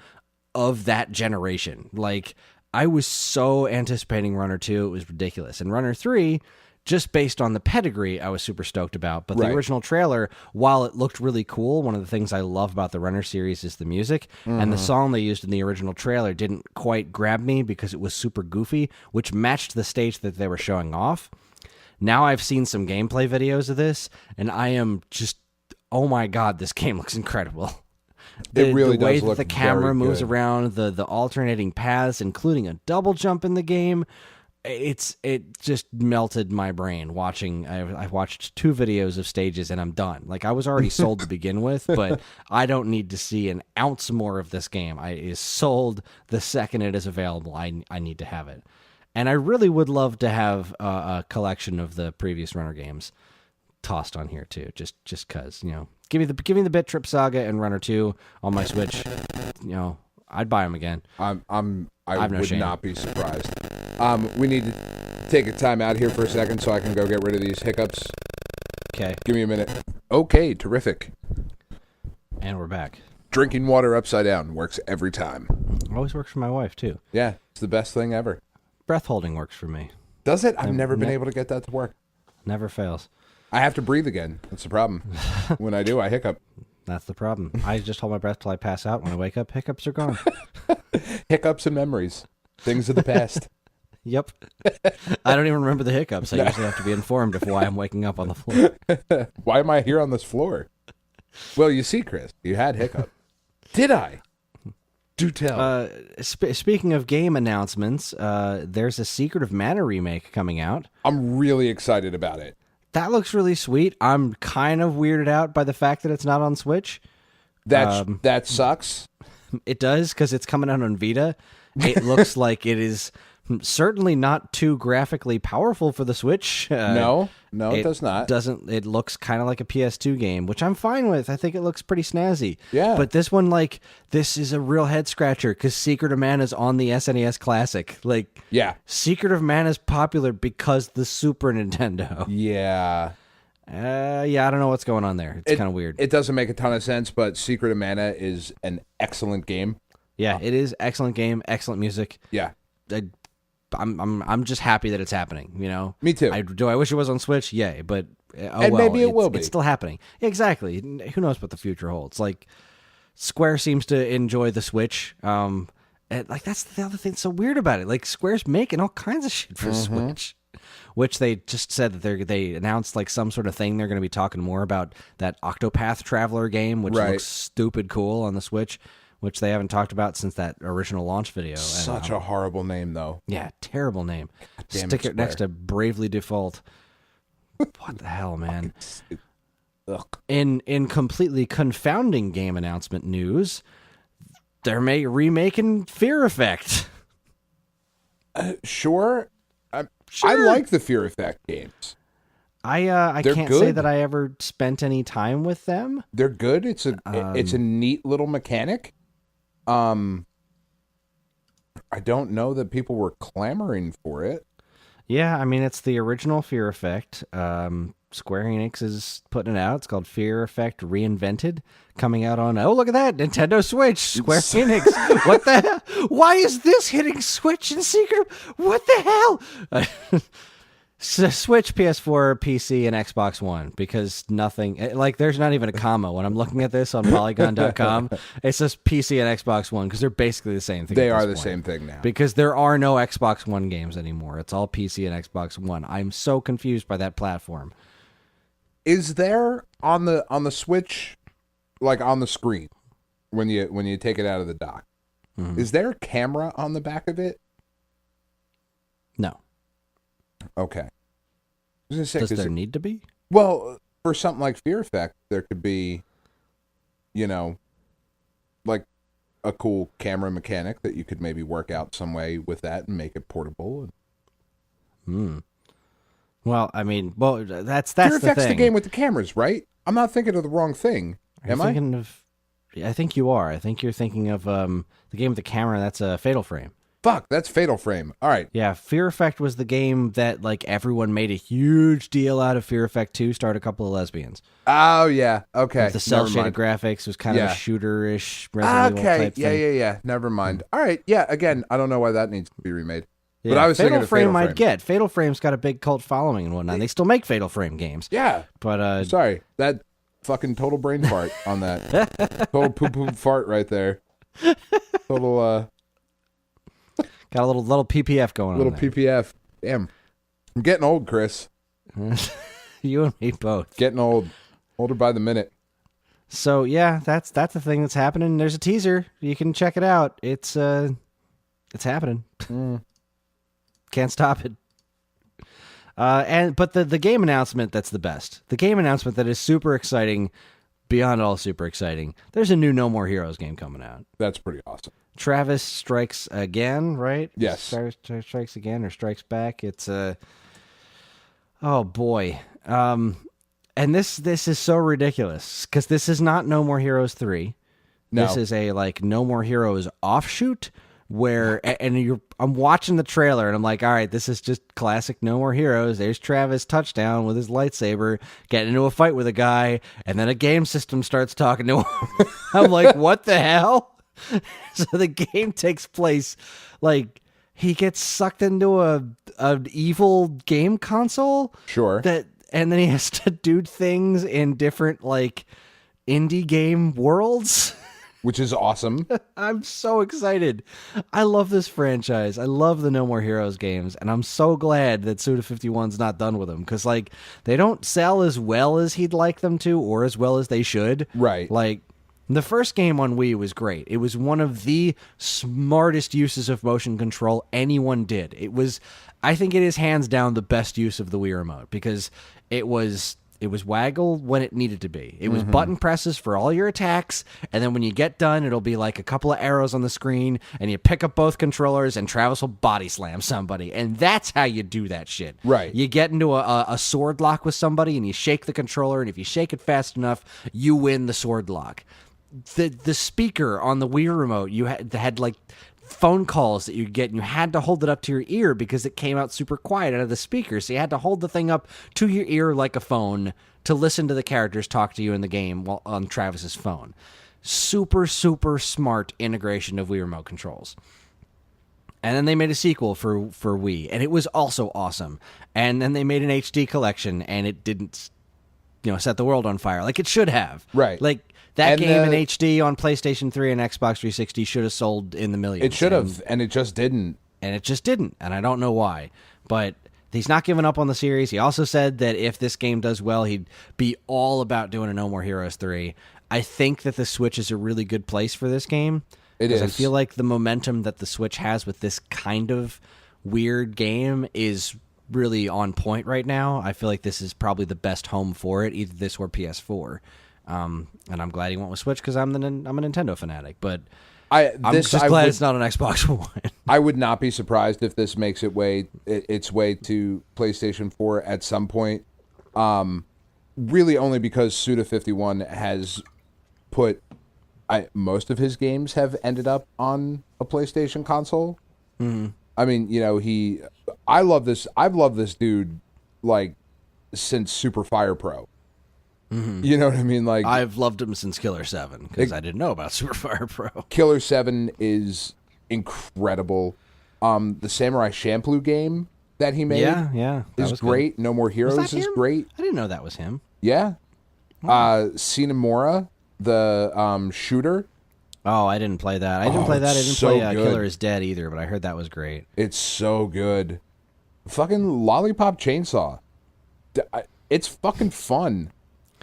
of that generation. Like, I was so anticipating Runner 2, it was ridiculous. And Runner 3, just based on the pedigree, I was super stoked about. But the original trailer, while it looked really cool, one of the things I love about the Runner series is the music. Mm-hmm. And the song they used in the original trailer didn't quite grab me because it was super goofy, which matched the stage that they were showing off. Now I've seen some gameplay videos of this, and I am just, oh my god, this game looks incredible. It really the way does that look the camera moves good. around, the alternating paths, including a double jump in the game. It just melted my brain watching. I watched 2 videos of stages and I'm done. Like, I was already sold to begin with, but I don't need to see an ounce more of this game. It is sold the second it is available. I need to have it, and I really would love to have a collection of the previous Runner games tossed on here too. Just cause, give me the Bit Trip Saga and Runner 2 on my Switch. I'd buy them again. I would not be surprised. We need to take a time out here for a second so I can go get rid of these hiccups. Okay. Give me a minute. Okay, terrific. And we're back. Drinking water upside down works every time. Always works for my wife, too. Yeah, it's the best thing ever. Breath holding works for me. Does it? I've never been able to get that to work. Never fails. I have to breathe again. That's the problem. When I do, I hiccup. That's the problem. I just hold my breath till I pass out. When I wake up, hiccups are gone. Hiccups and memories. Things of the past. Yep. I don't even remember the hiccups. I usually have to be informed of why I'm waking up on the floor. Why am I here on this floor? Well, you see, Chris, you had hiccup. Did I? Do tell. Speaking of game announcements, there's a Secret of Mana remake coming out. I'm really excited about it. That looks really sweet. I'm kind of weirded out by the fact that it's not on Switch. That sucks. It does, because it's coming out on Vita. It looks like it is certainly not too graphically powerful for the Switch. No, it does not. It looks kind of like a PS2 game, which I'm fine with. I think it looks pretty snazzy. Yeah. But this one, this is a real head scratcher because Secret of Mana is on the SNES Classic. Yeah. Secret of Mana is popular because the Super Nintendo. Yeah. I don't know what's going on there. It's kind of weird. It doesn't make a ton of sense, but Secret of Mana is an excellent game. Yeah, it is excellent game, excellent music. Yeah. I'm just happy that it's happening, Me too. I wish it was on Switch? Yay, but maybe it will be. It's still happening. Exactly. Who knows what the future holds? Square seems to enjoy the Switch. That's the other thing that's so weird about it. Square's making all kinds of shit for Switch. Which they just said that they announced some sort of thing they're going to be talking more about, that Octopath Traveler game, which looks stupid cool on the Switch, which they haven't talked about since that original launch video. Such a horrible name, though. Yeah, terrible name. Stick it next to Bravely Default. What the hell, man? Ugh. In completely confounding game announcement news, they're remaking Fear Effect. Sure. Sure. I like the Fear Effect games. I can't say that I ever spent any time with them. They're good. It's a neat little mechanic. I don't know that people were clamoring for it. Yeah, I mean, it's the original Fear Effect. Square Enix is putting it out. It's called Fear Effect Reinvented, coming out on, oh, look at that, Nintendo Switch, Square Enix. What the hell? Why is this hitting Switch in secret? What the hell? Switch, PS4, PC, and Xbox One, because nothing, like, there's not even a comma when I'm looking at this on Polygon.com. It's just PC and Xbox One, because they're basically the same thing. They are the same thing now. Because there are no Xbox One games anymore. It's all PC and Xbox One. I'm so confused by that platform. Is there on the Switch, like on the screen, when you take it out of the dock, is there a camera on the back of it? No. Okay. I was gonna say, Does there need to be? Well, for something like Fear Effect, there could be, like a cool camera mechanic that you could maybe work out some way with that and make it portable. Well, I mean, that's Fear the Effect's thing. the game with the cameras, right? I'm not thinking of the wrong thing. Am I? I think you are. I think you're thinking of the game with the camera. That's a Fatal Frame. Fuck, that's Fatal Frame. All right. Yeah, Fear Effect was the game that, like, everyone made a huge deal out of. Fear Effect 2 starred a couple of lesbians. Oh, yeah. Okay. With the cel-shaded graphics, was kind of a shooter-ish Resident Evil type thing. Yeah. Never mind. All right. Yeah, again, I don't know why that needs to be remade. Yeah, but I was thinking of Fatal Frame. I'd get. Fatal Frame's got a big cult following and whatnot. They still make Fatal Frame games. Yeah. But, sorry, that fucking total brain fart on that. Total poop fart right there. Total, got a little PPF going on. Little PPF. Damn. I'm getting old, Chris. You and me both. Getting old. Older by the minute. So, yeah, that's the thing that's happening. There's a teaser. You can check it out. It's happening. Can't stop it. But the game announcement that's the best. The game announcement that is super exciting, beyond all super exciting. There's a new No More Heroes game coming out. That's pretty awesome. Travis strikes again, right? Yes. Strikes again or strikes back. It's oh boy. And this is so ridiculous because this is not No More Heroes 3. No. This is a like No More Heroes offshoot where I'm watching the trailer and I'm like, all right, this is just classic No More Heroes. There's Travis touchdown with his lightsaber, getting into a fight with a guy, and then a game system starts talking to him. I'm like, what the hell? So the game takes place like he gets sucked into an evil game console. Sure. And then he has to do things in different like indie game worlds. Which is awesome. I'm so excited. I love this franchise. I love the No More Heroes games, and I'm so glad that Suda51's not done with them because, like, they don't sell as well as he'd like them to, or as well as they should. Right. Like, the first game on Wii was great. It was one of the smartest uses of motion control anyone did. I think it is hands down the best use of the Wii remote because it was waggle when it needed to be. It was button presses for all your attacks, and then when you get done, it'll be like a couple of arrows on the screen, and you pick up both controllers, and Travis will body slam somebody, and that's how you do that shit. Right. You get into a sword lock with somebody, and you shake the controller, and if you shake it fast enough, you win the sword lock. The speaker on the Wii remote, you had like phone calls that you'd get, and you had to hold it up to your ear because it came out super quiet out of the speaker. So you had to hold the thing up to your ear like a phone to listen to the characters talk to you in the game while on Travis's phone. Super, super smart integration of Wii remote controls. And then they made a sequel for Wii, and it was also awesome. And then they made an HD collection, and it didn't, set the world on fire like it should have. Right. Like, that game in HD on PlayStation 3 and Xbox 360 should have sold in the millions. It should have, and it just didn't. And it just didn't, and I don't know why. But he's not giving up on the series. He also said that if this game does well, he'd be all about doing a No More Heroes 3. I think that the Switch is a really good place for this game. It is. I feel like the momentum that the Switch has with this kind of weird game is really on point right now. I feel like this is probably the best home for it, either this or PS4. And I'm glad he went with Switch because I'm a Nintendo fanatic. But I'm just glad it's not on Xbox One. I would not be surprised if this makes its way to PlayStation 4 at some point. Really, only because Suda51 has put most of his games have ended up on a PlayStation console. Mm-hmm. I mean, I love this. I've loved this dude like since Super Fire Pro. You know what I mean? Like, I've loved him since Killer 7 because I didn't know about Super Fire Pro. Killer 7 is incredible. The Samurai Champloo game that he made is great. Good. No More Heroes is great. I didn't know that was him. Yeah. Cinemora, the shooter. Oh, I didn't play that. I didn't play Killer is Dead either, but I heard that was great. It's so good. Fucking Lollipop Chainsaw. It's fucking fun.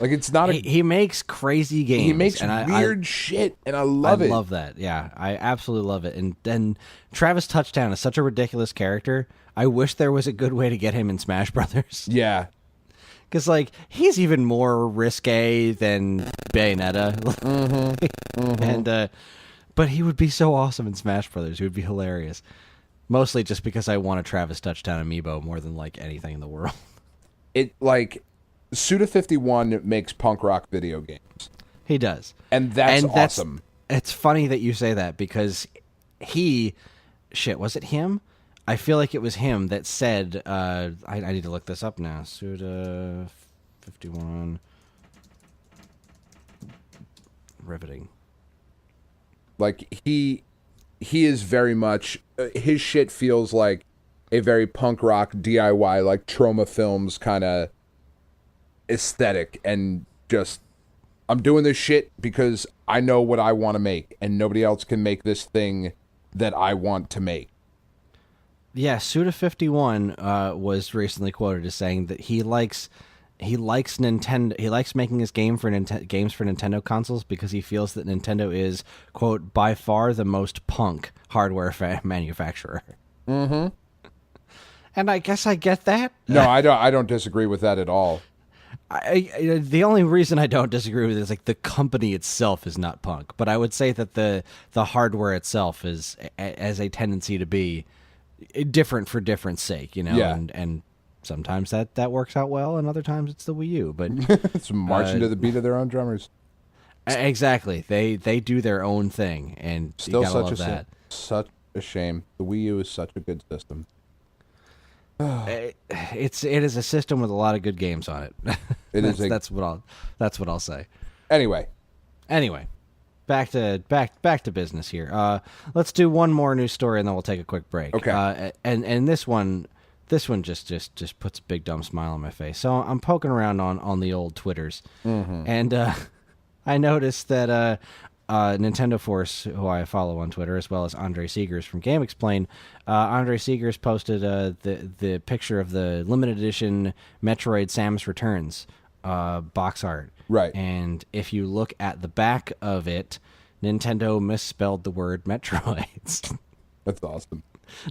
Like, it's not he makes crazy games. He makes weird shit, and I love it. I love that. Yeah, I absolutely love it. And then Travis Touchdown is such a ridiculous character. I wish there was a good way to get him in Smash Brothers. Yeah. Because, like, he's even more risque than Bayonetta. And, but he would be so awesome in Smash Brothers. He would be hilarious. Mostly just because I want a Travis Touchdown amiibo more than, like, anything in the world. Suda51 makes punk rock video games. He does. And that's awesome. It's funny that you say that because was it him? I feel like it was him that said, I need to look this up now. Suda51. Riveting. Like, he is very much, his shit feels like a very punk rock DIY, like Trauma Films kind of aesthetic, and just, I'm doing this shit because I know what I want to make, and nobody else can make this thing that I want to make. Yeah, Suda51 was recently quoted as saying that he likes Nintendo. He likes making his games for Nintendo consoles because he feels that Nintendo is, quote, by far the most punk hardware manufacturer. Mm-hmm. And I guess I get that. No, I don't disagree with that at all. The only reason I don't disagree with it is like the company itself is not punk, but I would say that the hardware itself has a tendency to be different for different sake, you know. Yeah. And sometimes that works out well, and other times it's the Wii U. But it's marching to the beat of their own drummers. Exactly, they do their own thing, and still you gotta love that. Such a shame. The Wii U is such a good system. It is a system with a lot of good games on it. That's what I'll say. Anyway, back to business here. Let's do one more news story and then we'll take a quick break. Okay. And this one just puts a big dumb smile on my face. So I'm poking around on the old Twitters, and I noticed that Nintendo Force, who I follow on Twitter, as well as Andre Seegers from Game Explain. Andre Seegers posted the picture of the limited edition Metroid Samus Returns box art. Right. And if you look at the back of it, Nintendo misspelled the word Metroids. That's awesome.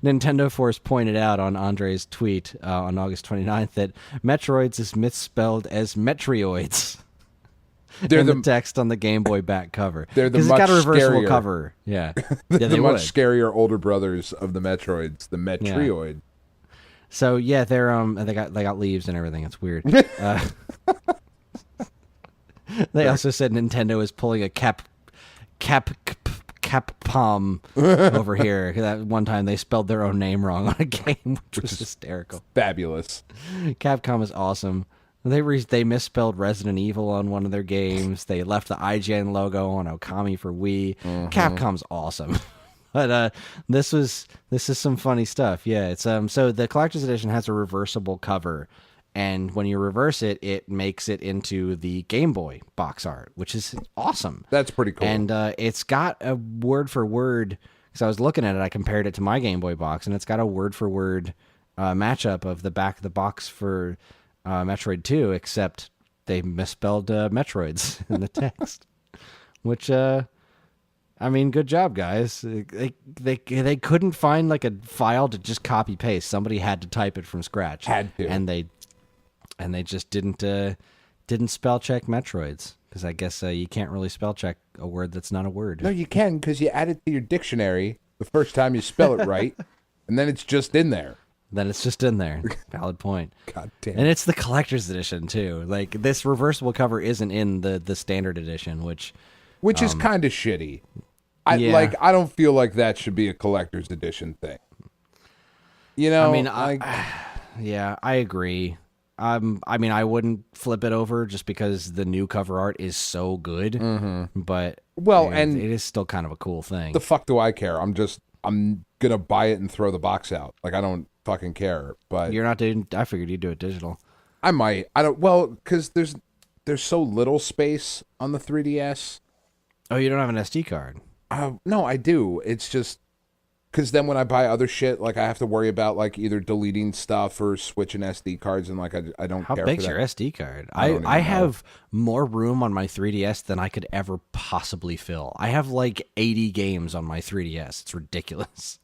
Nintendo Force pointed out on Andre's tweet on August 29th that Metroids is misspelled as Metroids. They're the text on the Game Boy back cover. They're the much it's got a reversible scarier cover. Yeah, the much scarier older brothers of the Metroids, the Metroid. Yeah. So yeah, they're they got leaves and everything. It's weird. They also said Nintendo is pulling a Capcom over here. That one time they spelled their own name wrong on a game, which was hysterical. Fabulous. Capcom is awesome. They misspelled Resident Evil on one of their games. They left the IGN logo on Okami for Wii. Capcom's awesome. But this is some funny stuff. Yeah, it's so the collector's edition has a reversible cover, and when you reverse it, it makes it into the Game Boy box art, which is awesome. That's pretty cool. And it's got a word for word. Because I was looking at it, I compared it to my Game Boy box, and it's got a word for word matchup of the back of the box for Metroid 2, except they misspelled Metroids in the text. Which, I mean, good job, guys. They couldn't find like a file to just copy paste. Somebody had to type it from scratch. Had to, and they just didn't spell check Metroids, because I guess you can't really spell check a word that's not a word. No, you can, because you add it to your dictionary the first time you spell it right, and then it's just in there. Then it's just in there. Valid point. God damn. And it's the collector's edition too. Like, this reversible cover isn't in the standard edition, which is kind of shitty. I don't feel like that should be a collector's edition thing. You know, I mean, I agree. I mean, I wouldn't flip it over just because the new cover art is so good. Mm-hmm. But and it is still kind of a cool thing. The fuck do I care? I'm gonna buy it and throw the box out. Like, I don't fucking care. But you're not doing. I figured you'd do it digital. I might. I don't. Well, because there's so little space on the 3DS. Oh, you don't have an SD card? No, I do. It's just because then when I buy other shit, like, I have to worry about like either deleting stuff or switching SD cards, and like I don't How care. How big's for that. your SD card? I have more room on my 3DS than I could ever possibly fill. I have like 80 games on my 3DS. It's ridiculous.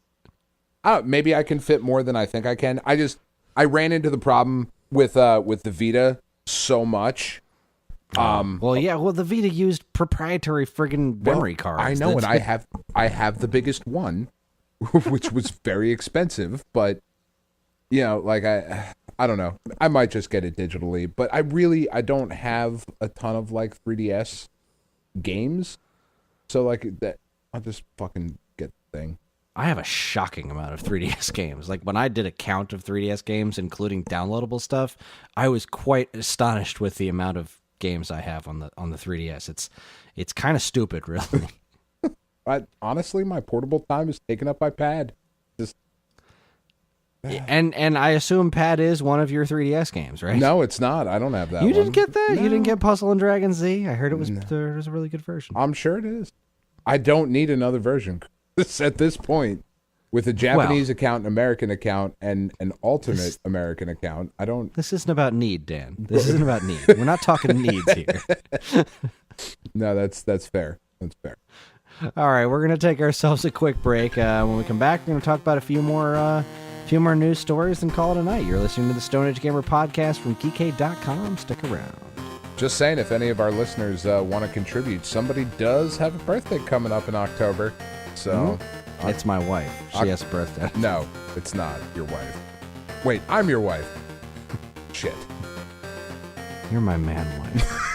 Maybe I can fit more than I think I can. I ran into the problem with the Vita so much. The Vita used proprietary friggin' memory cards. I know, and I have the biggest one, which was very expensive, but like I don't know. I might just get it digitally, but I don't have a ton of like 3DS games. So like that I'll just fucking get the thing. I have a shocking amount of 3DS games. Like, when I did a count of 3DS games, including downloadable stuff, I was quite astonished with the amount of games I have on the 3DS. It's kind of stupid, really. Honestly, my portable time is taken up by Pad. And I assume Pad is one of your 3DS games, right? No, it's not. I don't have that. You didn't get that? No. You didn't get Puzzle and Dragon Z? I heard it was there was a really good version. I'm sure it is. I don't need another version. At this point, with a Japanese account, an American account, and an alternate American account, I don't... This isn't about need, Dan. This isn't about need. We're not talking needs here. No, that's fair. That's fair. All right, we're going to take ourselves a quick break. When we come back, we're going to talk about a few more news stories and call it a night. You're listening to the Stone Age Gamer podcast from geekade.com. Stick around. Just saying, if any of our listeners want to contribute, somebody does have a birthday coming up in October. So it's my wife. She has a birthday. No, it's not your wife. Wait, I'm your wife. Shit. You're my man wife.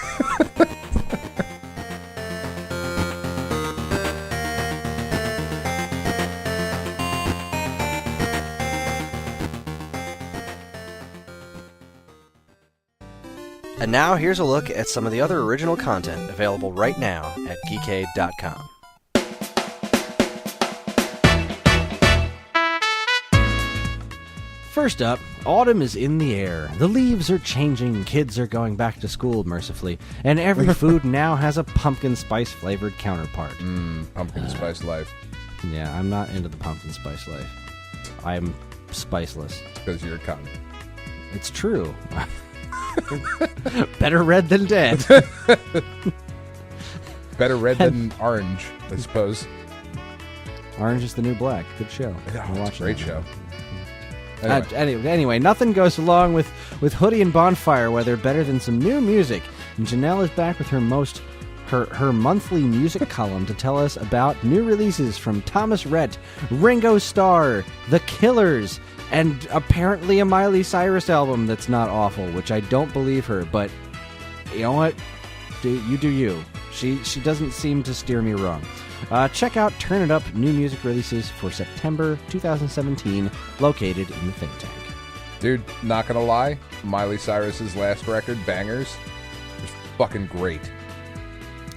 And now here's a look at some of the other original content available right now at geekade.com. First up, autumn is in the air. The leaves are changing, kids are going back to school, mercifully, and every food now has a pumpkin spice-flavored counterpart. Pumpkin spice life. Yeah, I'm not into the pumpkin spice life. I'm spiceless. Because you're a cunt. It's true. Better red than dead. Better red than orange, I suppose. Orange is the New Black. Good show. Yeah, it's a great show. Anyway, nothing goes along with Hoodie and Bonfire Weather better than some new music. And Janelle is back with her monthly music column to tell us about new releases from Thomas Rhett, Ringo Starr, The Killers, and apparently a Miley Cyrus album that's not awful, which I don't believe her, but you know what? You do you. She doesn't seem to steer me wrong. Check out Turn It Up new music releases for September 2017, located in the Think Tank. Dude, not gonna lie, Miley Cyrus's last record, Bangers, was fucking great.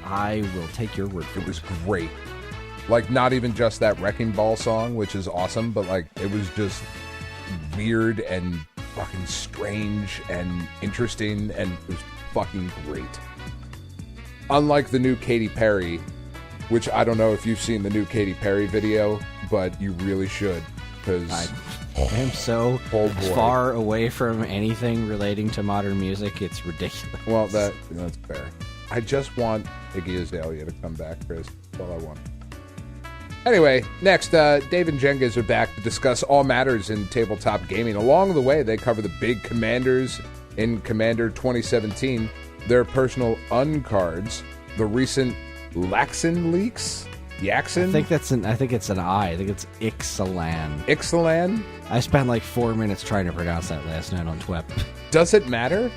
I will take your word for it. It was great. Like, not even just that Wrecking Ball song, which is awesome, but like, it was just weird and fucking strange and interesting, and it was fucking great. Unlike the new Katy Perry, which I don't know if you've seen the new Katy Perry video, but you really should, because I am so far away from anything relating to modern music, it's ridiculous. Well, that's fair. I just want Iggy Azalea to come back, Kris. That's all I want. Anyway, next, Dave and Jengas are back to discuss all matters in tabletop gaming. Along the way, they cover the big commanders in Commander 2017, their personal uncards, the recent Laxin leaks? Yaxin? I think it's an I. I think it's Ixalan. Ixalan? I spent like 4 minutes trying to pronounce that last night on Twep. Does it matter?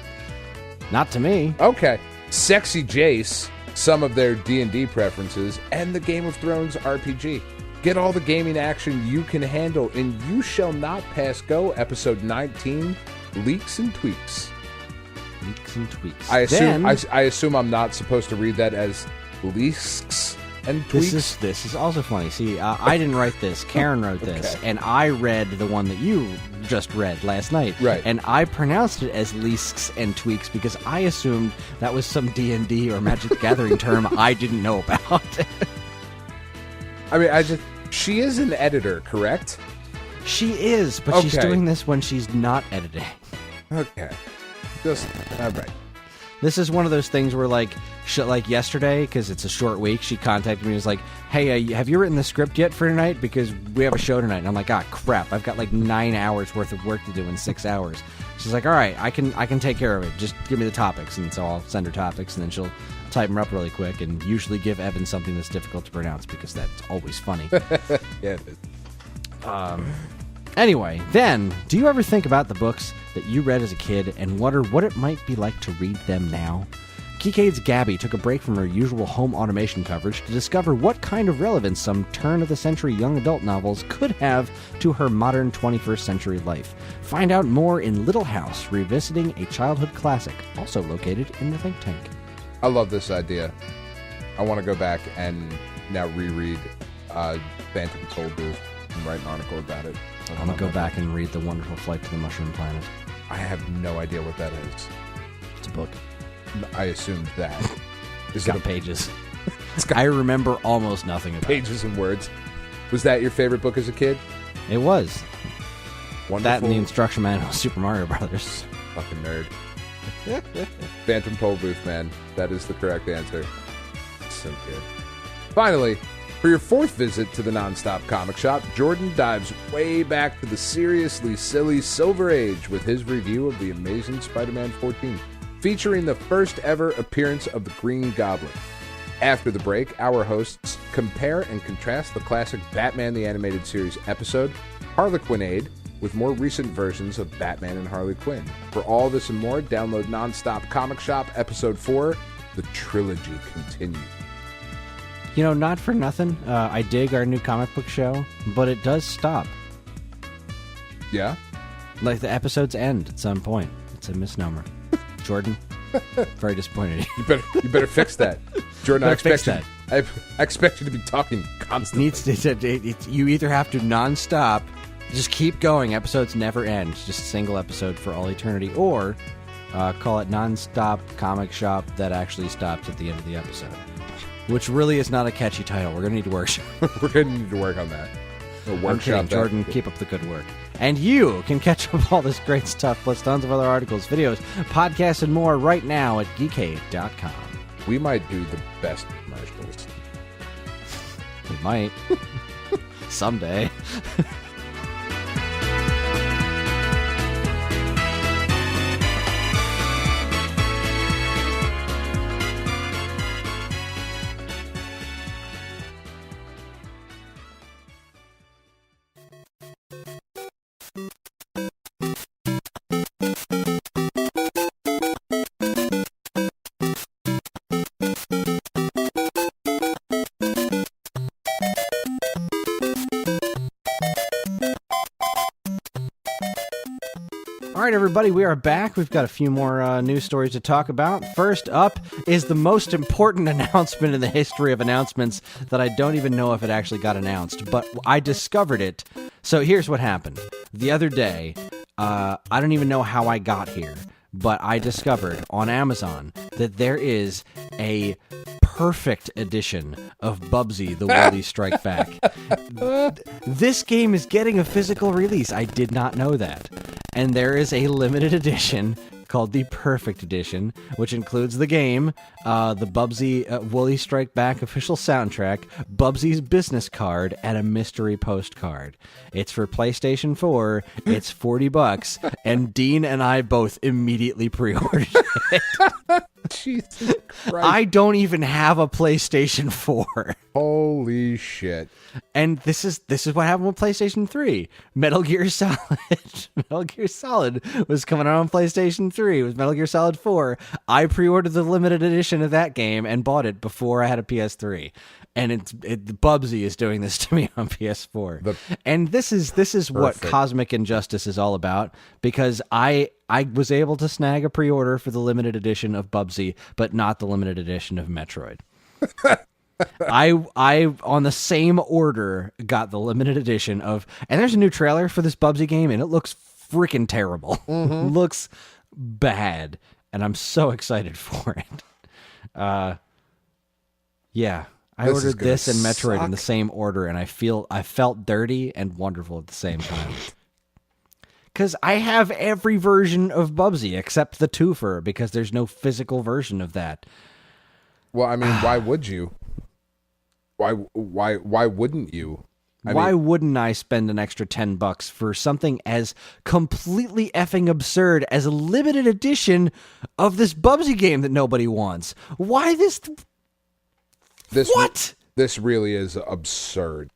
Not to me. Okay. Sexy Jace, some of their D&D preferences, and the Game of Thrones RPG. Get all the gaming action you can handle in You Shall Not Pass Go, episode 19, Leaks and Tweaks. Leaks and tweaks. I assume I'm not supposed to read that as leaks and tweaks. This is also funny. See, I didn't write this. Karen wrote this, and I read the one that you just read last night. Right. And I pronounced it as leaks and tweaks because I assumed that was some D&D or Magic the Gathering term I didn't know about. I mean, she is an editor, correct? She is, but she's doing this when she's not editing. Okay. Just all right. This is one of those things where, like yesterday, because it's a short week, she contacted me and was like, hey, have you written the script yet for tonight? Because we have a show tonight. And I'm like, crap. I've got like 9 hours worth of work to do in 6 hours. She's like, all right, I can take care of it. Just give me the topics. And so I'll send her topics, and then she'll type them up really quick and usually give Evan something that's difficult to pronounce because that's always funny. Yeah, it is. Anyway, then, do you ever think about the books that you read as a kid and wonder what it might be like to read them now? Geekade's Gabby took a break from her usual home automation coverage to discover what kind of relevance some turn-of-the-century young adult novels could have to her modern 21st century life. Find out more in Little House, Revisiting a Childhood Classic, also located in the Think Tank. I love this idea. I want to go back and now reread Phantom Toll Booth and write an article about it. I'm going to go back and read The Wonderful Flight to the Mushroom Planet. I have no idea what that is. It's a book. I assumed that. It's got pages. I remember almost nothing about pages and words. Was that your favorite book as a kid? It was. Wonderful. That and the instruction manual of Super Mario Brothers. Fucking nerd. Phantom Toll Booth, man. That is the correct answer. So good. Finally, for your fourth visit to the Nonstop Comic Shop, Jordan dives way back to the seriously silly Silver Age with his review of The Amazing Spider-Man 14, featuring the first ever appearance of the Green Goblin. After the break, our hosts compare and contrast the classic Batman the Animated Series episode, Harlequinade, with more recent versions of Batman and Harley Quinn. For all this and more, download Nonstop Comic Shop Episode 4, The Trilogy Continues. You know, not for nothing, I dig our new comic book show, but it does stop. Yeah? Like, the episodes end at some point. It's a misnomer. Jordan, very disappointed. You better fix that. Jordan, I fix expect that. I expect you to be talking constantly. You either have to nonstop, just keep going, episodes never end, just a single episode for all eternity, or call it Nonstop Comic Shop that actually stops at the end of the episode. Which really is not a catchy title. We're going to need to workshop. We're going to need to work on that. I'm kidding, Jordan. Keep up the good work. And you can catch up with all this great stuff, plus tons of other articles, videos, podcasts, and more right now at geekade.com. We might do the best commercials. We might. Someday. All right, everybody, we are back. We've got a few more news stories to talk about. First up is the most important announcement in the history of announcements that I don't even know if it actually got announced, but I discovered it. So here's what happened. The other day, I don't even know how I got here, but I discovered on Amazon that there is a perfect edition of Bubsy the Woolly Strike Back. This game is getting a physical release. I did not know that. And there is a limited edition called the Perfect Edition, which includes the game, the Bubsy Woolly Strike Back official soundtrack, Bubsy's business card, and a mystery postcard. It's for PlayStation 4. It's $40, and Dean and I both immediately pre-ordered it. Jesus Christ. I don't even have a PlayStation 4. Holy shit. And this is what happened with PlayStation 3. Metal Gear Solid. Metal Gear Solid was coming out on PlayStation 3. It was Metal Gear Solid 4. I pre-ordered the limited edition of that game and bought it before I had a PS3. And Bubsy is doing this to me on PS4. And this is what Cosmic Injustice is all about, because I I was able to snag a pre-order for the limited edition of Bubsy, but not the limited edition of Metroid. I on the same order got the limited edition of, and there's a new trailer for this Bubsy game, and it looks freaking terrible. Looks bad, and I'm so excited for it. Yeah, I ordered this and Metroid in the same order, and I felt dirty and wonderful at the same time. Because I have every version of Bubsy except the twofer, because there's no physical version of that. Well, I mean, why would you? Why wouldn't you? Why wouldn't I spend an extra $10 for something as completely effing absurd as a limited edition of this Bubsy game that nobody wants? Why this? What? This really is absurd.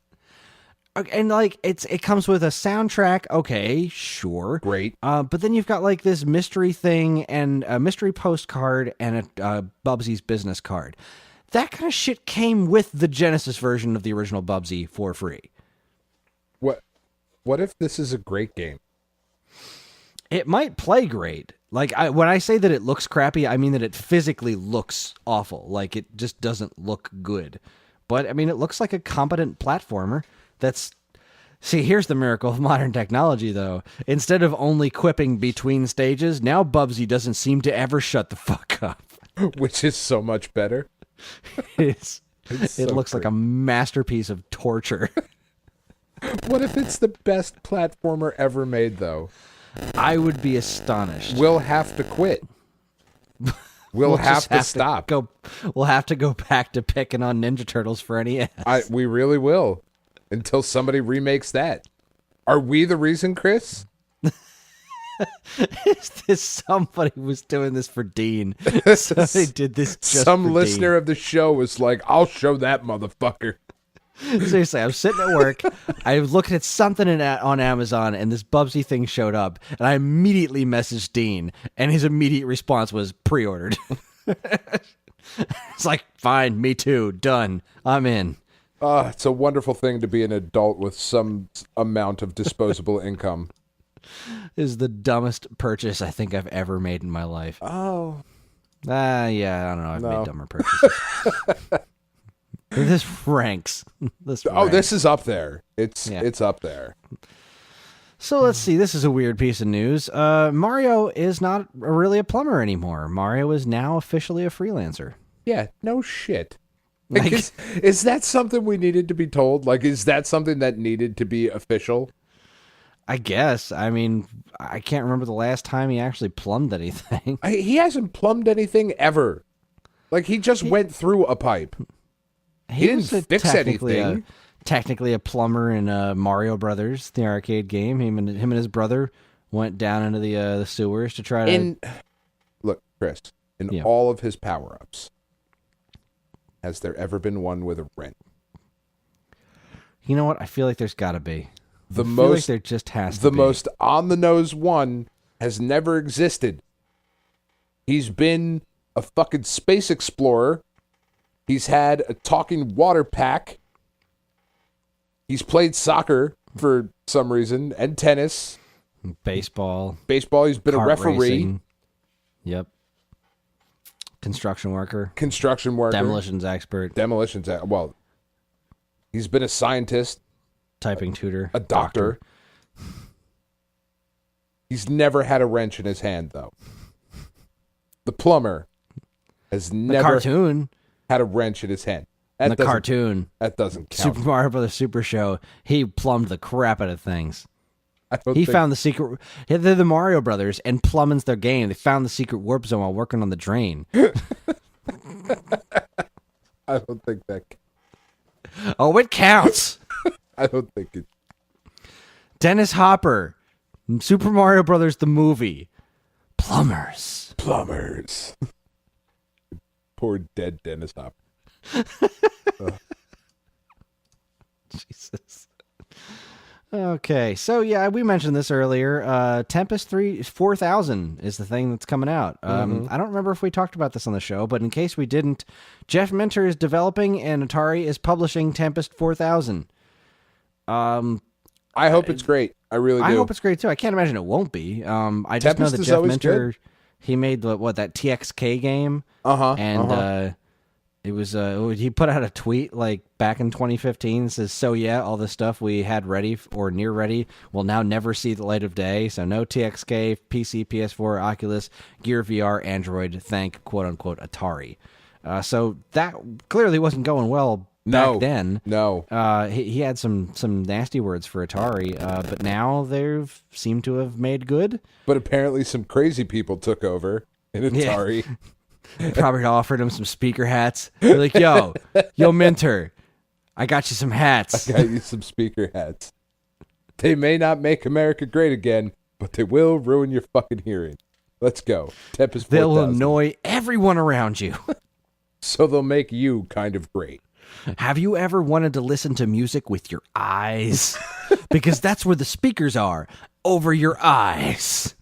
And like it comes with a soundtrack. Okay, sure, Great. But then you've got like this mystery thing and a mystery postcard and a Bubsy's business card. That kind of shit came with the Genesis version of the original Bubsy for free. What if this is a great game? It might play great. Like when I say that it looks crappy, I mean that it physically looks awful. Like it just doesn't look good. But I mean, it looks like a competent platformer. See, here's the miracle of modern technology, though. Instead of only quipping between stages, now Bubsy doesn't seem to ever shut the fuck up. Which is so much better. It looks like a masterpiece of torture. What if it's the best platformer ever made, though? I would be astonished. We'll have to quit. We'll have to stop. We'll have to go back to picking on Ninja Turtles for NES. We really will. Until somebody remakes that. Are we the reason, Chris? Somebody was doing this for Dean. Somebody did this just Some for listener Dean. of the show was like, I'll show that motherfucker. Seriously, I'm sitting at work. I looked at something on Amazon, and this Bubsy thing showed up, and I immediately messaged Dean, and his immediate response was pre-ordered. It's like, fine, me too, done, I'm in. It's a wonderful thing to be an adult with some amount of disposable income. This is the dumbest purchase I think I've ever made in my life. Oh. Yeah, I don't know. I've made dumber purchases. This ranks. This is up there. It's up there. So let's see. This is a weird piece of news. Mario is not really a plumber anymore. Mario is now officially a freelancer. Yeah, no shit. Like, is that something we needed to be told? Like, is that something that needed to be official? I guess. I mean, I can't remember the last time he actually plumbed anything. He hasn't plumbed anything ever. Like, he just went through a pipe. He didn't fix anything. Technically a plumber in Mario Brothers, the arcade game. Him and his brother went down into the sewers to try to... Look, Chris, in all of his power-ups, has there ever been one with a wrench? You know what? I feel like there's got to be. There just has to be. The be. most on-the-nose one has never existed. He's been a fucking space explorer. He's had a talking water pack. He's played soccer for some reason, and tennis. Baseball. He's been a referee. Racing. Yep. Construction worker. Demolitions expert. Well, he's been a scientist. Typing tutor. A doctor. He's never had a wrench in his hand, though. The plumber has never cartoon had a wrench in his hand. Cartoon. That doesn't count. Super Mario Brothers Super Show. He plumbed the crap out of things. He found the secret. They're the Mario Brothers, and plumbing's their game. They found the secret warp zone while working on the drain. I don't think that. Oh, it counts. I don't think it. Dennis Hopper, Super Mario Brothers the movie. Plumbers. Poor dead Dennis Hopper. Jesus. Okay, so yeah, we mentioned this earlier. Tempest 4000 is the thing that's coming out. I don't remember if we talked about this on the show, but in case we didn't, Jeff Minter is developing and Atari is publishing Tempest 4000. I hope it's great. I really do. I hope it's great too. I can't imagine it won't be. I just know Tempest that is Jeff always Minter, good. he made that TXK game, And it was he put out a tweet like back in 2015. Says, "So yeah, all the stuff we had ready or near ready will now never see the light of day. So no TXK, PC, PS4, Oculus, Gear VR, Android. Thank quote unquote Atari." So that clearly wasn't going well back then. No. He had some nasty words for Atari, but now they've seemed to have made good. But apparently some crazy people took over in Atari. Yeah. Probably offered him some speaker hats. They're like, yo, Minter, I got you some hats. I got you some speaker hats. They may not make America great again, but they will ruin your fucking hearing. Let's go. Tempest 4000. They'll annoy everyone around you. So they'll make you kind of great. Have you ever wanted to listen to music with your eyes? Because that's where the speakers are, over your eyes.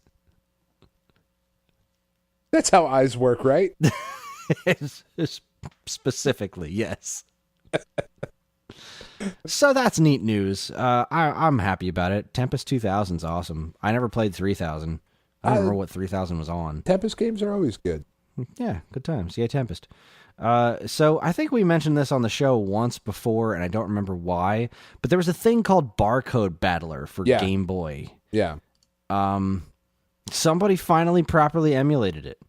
That's how eyes work, right? Specifically, yes. So that's neat news. I'm happy about it. Tempest 2000's awesome. I never played 3000. I don't remember what 3000 was on. Tempest games are always good. Yeah, good times. Yeah, Tempest. So I think we mentioned this on the show once before, and I don't remember why, but there was a thing called Barcode Battler for Game Boy. Yeah. Somebody finally properly emulated it.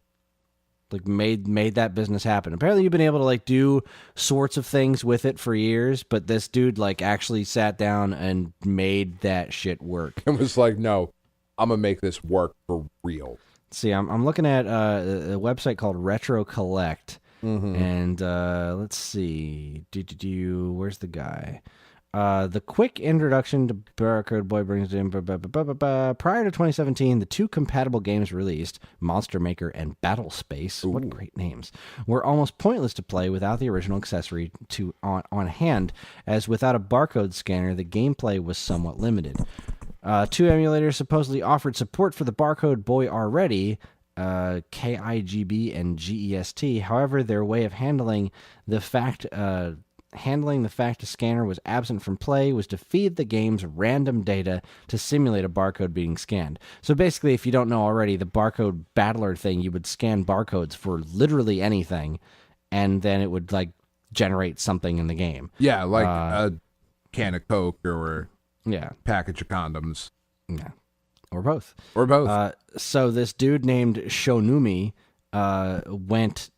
Like made that business happen. Apparently you've been able to like do sorts of things with it for years, but this dude like actually sat down and made that shit work. It was like, no, I'm going to make this work for real. See, I'm looking at a website called Retro Collect. And let's see. Where's the guy? The quick introduction to Barcode Boy brings in. Prior to 2017, the two compatible games released, Monster Maker and Battle Space, what great names, were almost pointless to play without the original accessory on hand, as without a barcode scanner, the gameplay was somewhat limited. Two emulators supposedly offered support for the Barcode Boy already, KIGB and GEST. However, their way of handling the fact a scanner was absent from play was to feed the game's random data to simulate a barcode being scanned. So basically, if you don't know already, the Barcode Battler thing, you would scan barcodes for literally anything, and then it would like generate something in the game. Yeah, like a can of Coke or package of condoms. Yeah. Or both. So this dude named Shonumi went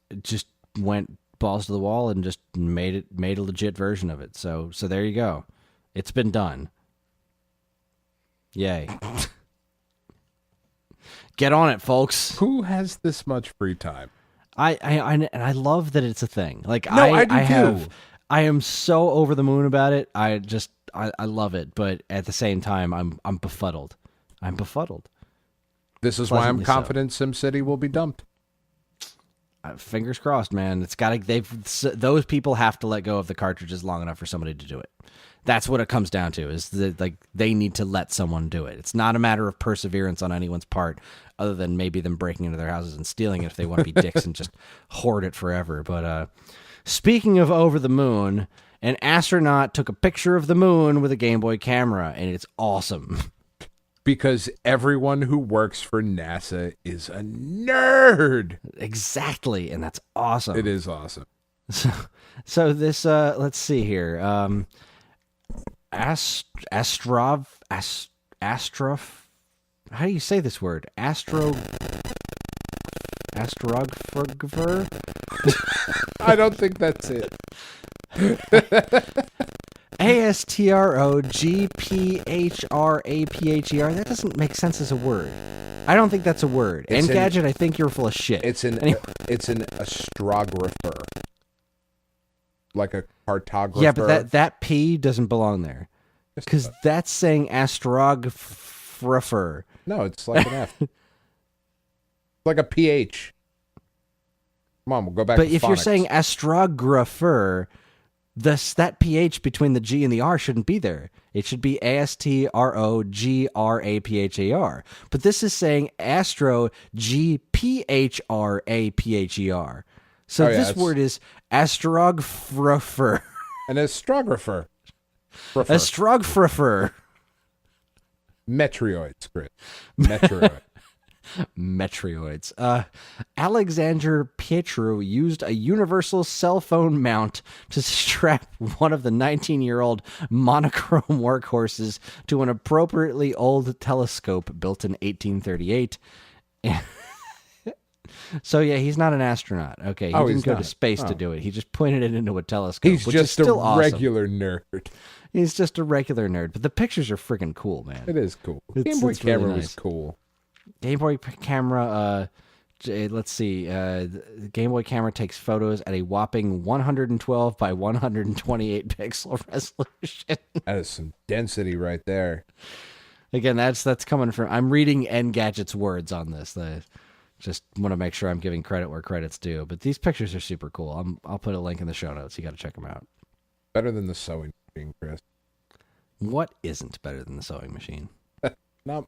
balls to the wall and just made a legit version of it. So there you go. It's been done. Yay. Get on it, folks. Who has this much free time? I love that it's a thing. Like I do too. I am so over the moon about it. I love it, but at the same time I'm befuddled. I'm befuddled. This is why I'm confident SimCity will be dumped. Fingers crossed, man. It's got to. Those people have to let go of the cartridges long enough for somebody to do it. That's what it comes down to. Is that like they need to let someone do it. It's not a matter of perseverance on anyone's part, other than maybe them breaking into their houses and stealing it if they want to be dicks and just hoard it forever. But speaking of over the moon, an astronaut took a picture of the moon with a Game Boy camera, and it's awesome. Because everyone who works for NASA is a nerd. Exactly, and that's awesome. It is awesome. So this, let's see here. Astrov. How do you say this word? Astrographer? I don't think that's it. ASTROGPHRAPHER. That doesn't make sense as a word. I don't think that's a word. Engadget, I think you're full of shit. It's an astrographer. Like a cartographer. Yeah, but that P doesn't belong there. Because that's saying astrographer. No, it's like an F. Like a PH. Come on, we'll go back to phonics. But if you're saying astrographer, that PH between the G and the R shouldn't be there. It should be ASTROGRAPHER. But this is saying astro GPHRAPHER. So this word is astrographer. An astrographer. Astrographer. Metroids, Chris. Metroid. Metroids. Alexander Pietro used a universal cell phone mount to strap one of the 19-year-old monochrome workhorses to an appropriately old telescope built in 1838. So yeah, he's not an astronaut. Okay, he didn't go to space to do it. He just pointed it into a telescope. He's which just is still a regular nerd. He's just a regular nerd. But the pictures are freaking cool, man. It is cool. Game Boy camera really nice. was cool. Game Boy camera. Let's see. The Game Boy camera takes photos at a whopping 112 by 128 pixel resolution. That is some density right there. Again, that's coming from. I'm reading Engadget's words on this. Just want to make sure I'm giving credit where credit's due. But these pictures are super cool. I'll put a link in the show notes. You got to check them out. Better than the sewing machine, Chris. What isn't better than the sewing machine? No.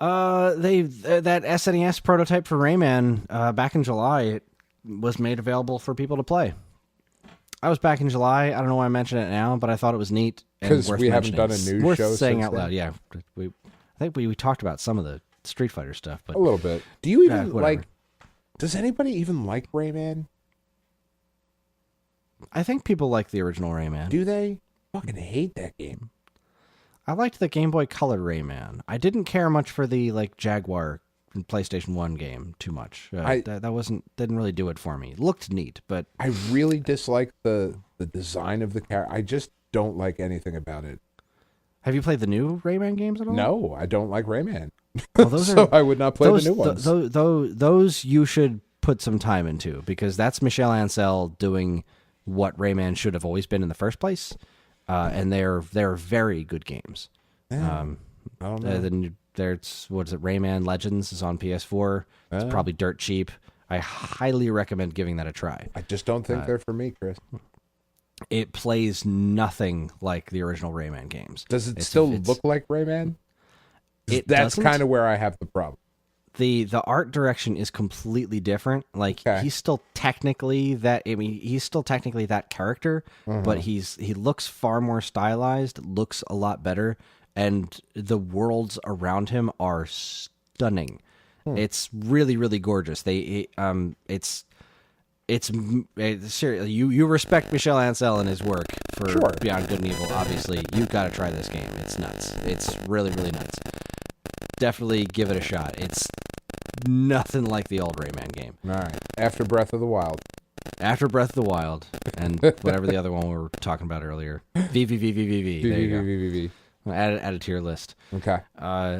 That SNES prototype for Rayman back in July, it was made available for people to play. I was back in July. I don't know why I mentioned it now, but I thought it was neat. Because we haven't done a news worth show saying since out loud. then. Yeah, I think we talked about some of the Street Fighter stuff, but A little bit. Do you even whatever. does anybody even like Rayman? I think people like the original Rayman. Do they? Fucking hate that game. I liked the Game Boy Color Rayman. I didn't care much for the Jaguar PlayStation 1 game too much. That didn't really do it for me. It looked neat, but I really dislike the design of the character. I just don't like anything about it. have you played the new Rayman games at all? No, I don't like Rayman. Well, those so are, I would not play the new ones. Those you should put some time into, because that's Michel Ancel doing what Rayman should have always been in the first place, and they're very good games. I don't know. There's what is it? Rayman Legends is on PS4. It's probably dirt cheap. I highly recommend giving that a try. I just don't think they're for me, Chris. It plays nothing like the original Rayman games. Does it still look like Rayman? That's doesn't. kind of where I have the problem. The art direction is completely different. Like he's still technically that. I mean, he's still technically that character, but he looks far more stylized. Looks a lot better, and the worlds around him are stunning. It's really, really gorgeous. It's seriously, you respect Michel Ancel and his work for Beyond Good and Evil. Obviously, you got to try this game. It's nuts. It's really, really nuts. Definitely give it a shot. It's nothing like the old Rayman game. All right. After Breath of the Wild. After Breath of the Wild and whatever the other one we were talking about earlier. VVVVVV. There you go. Add it to your list. Okay.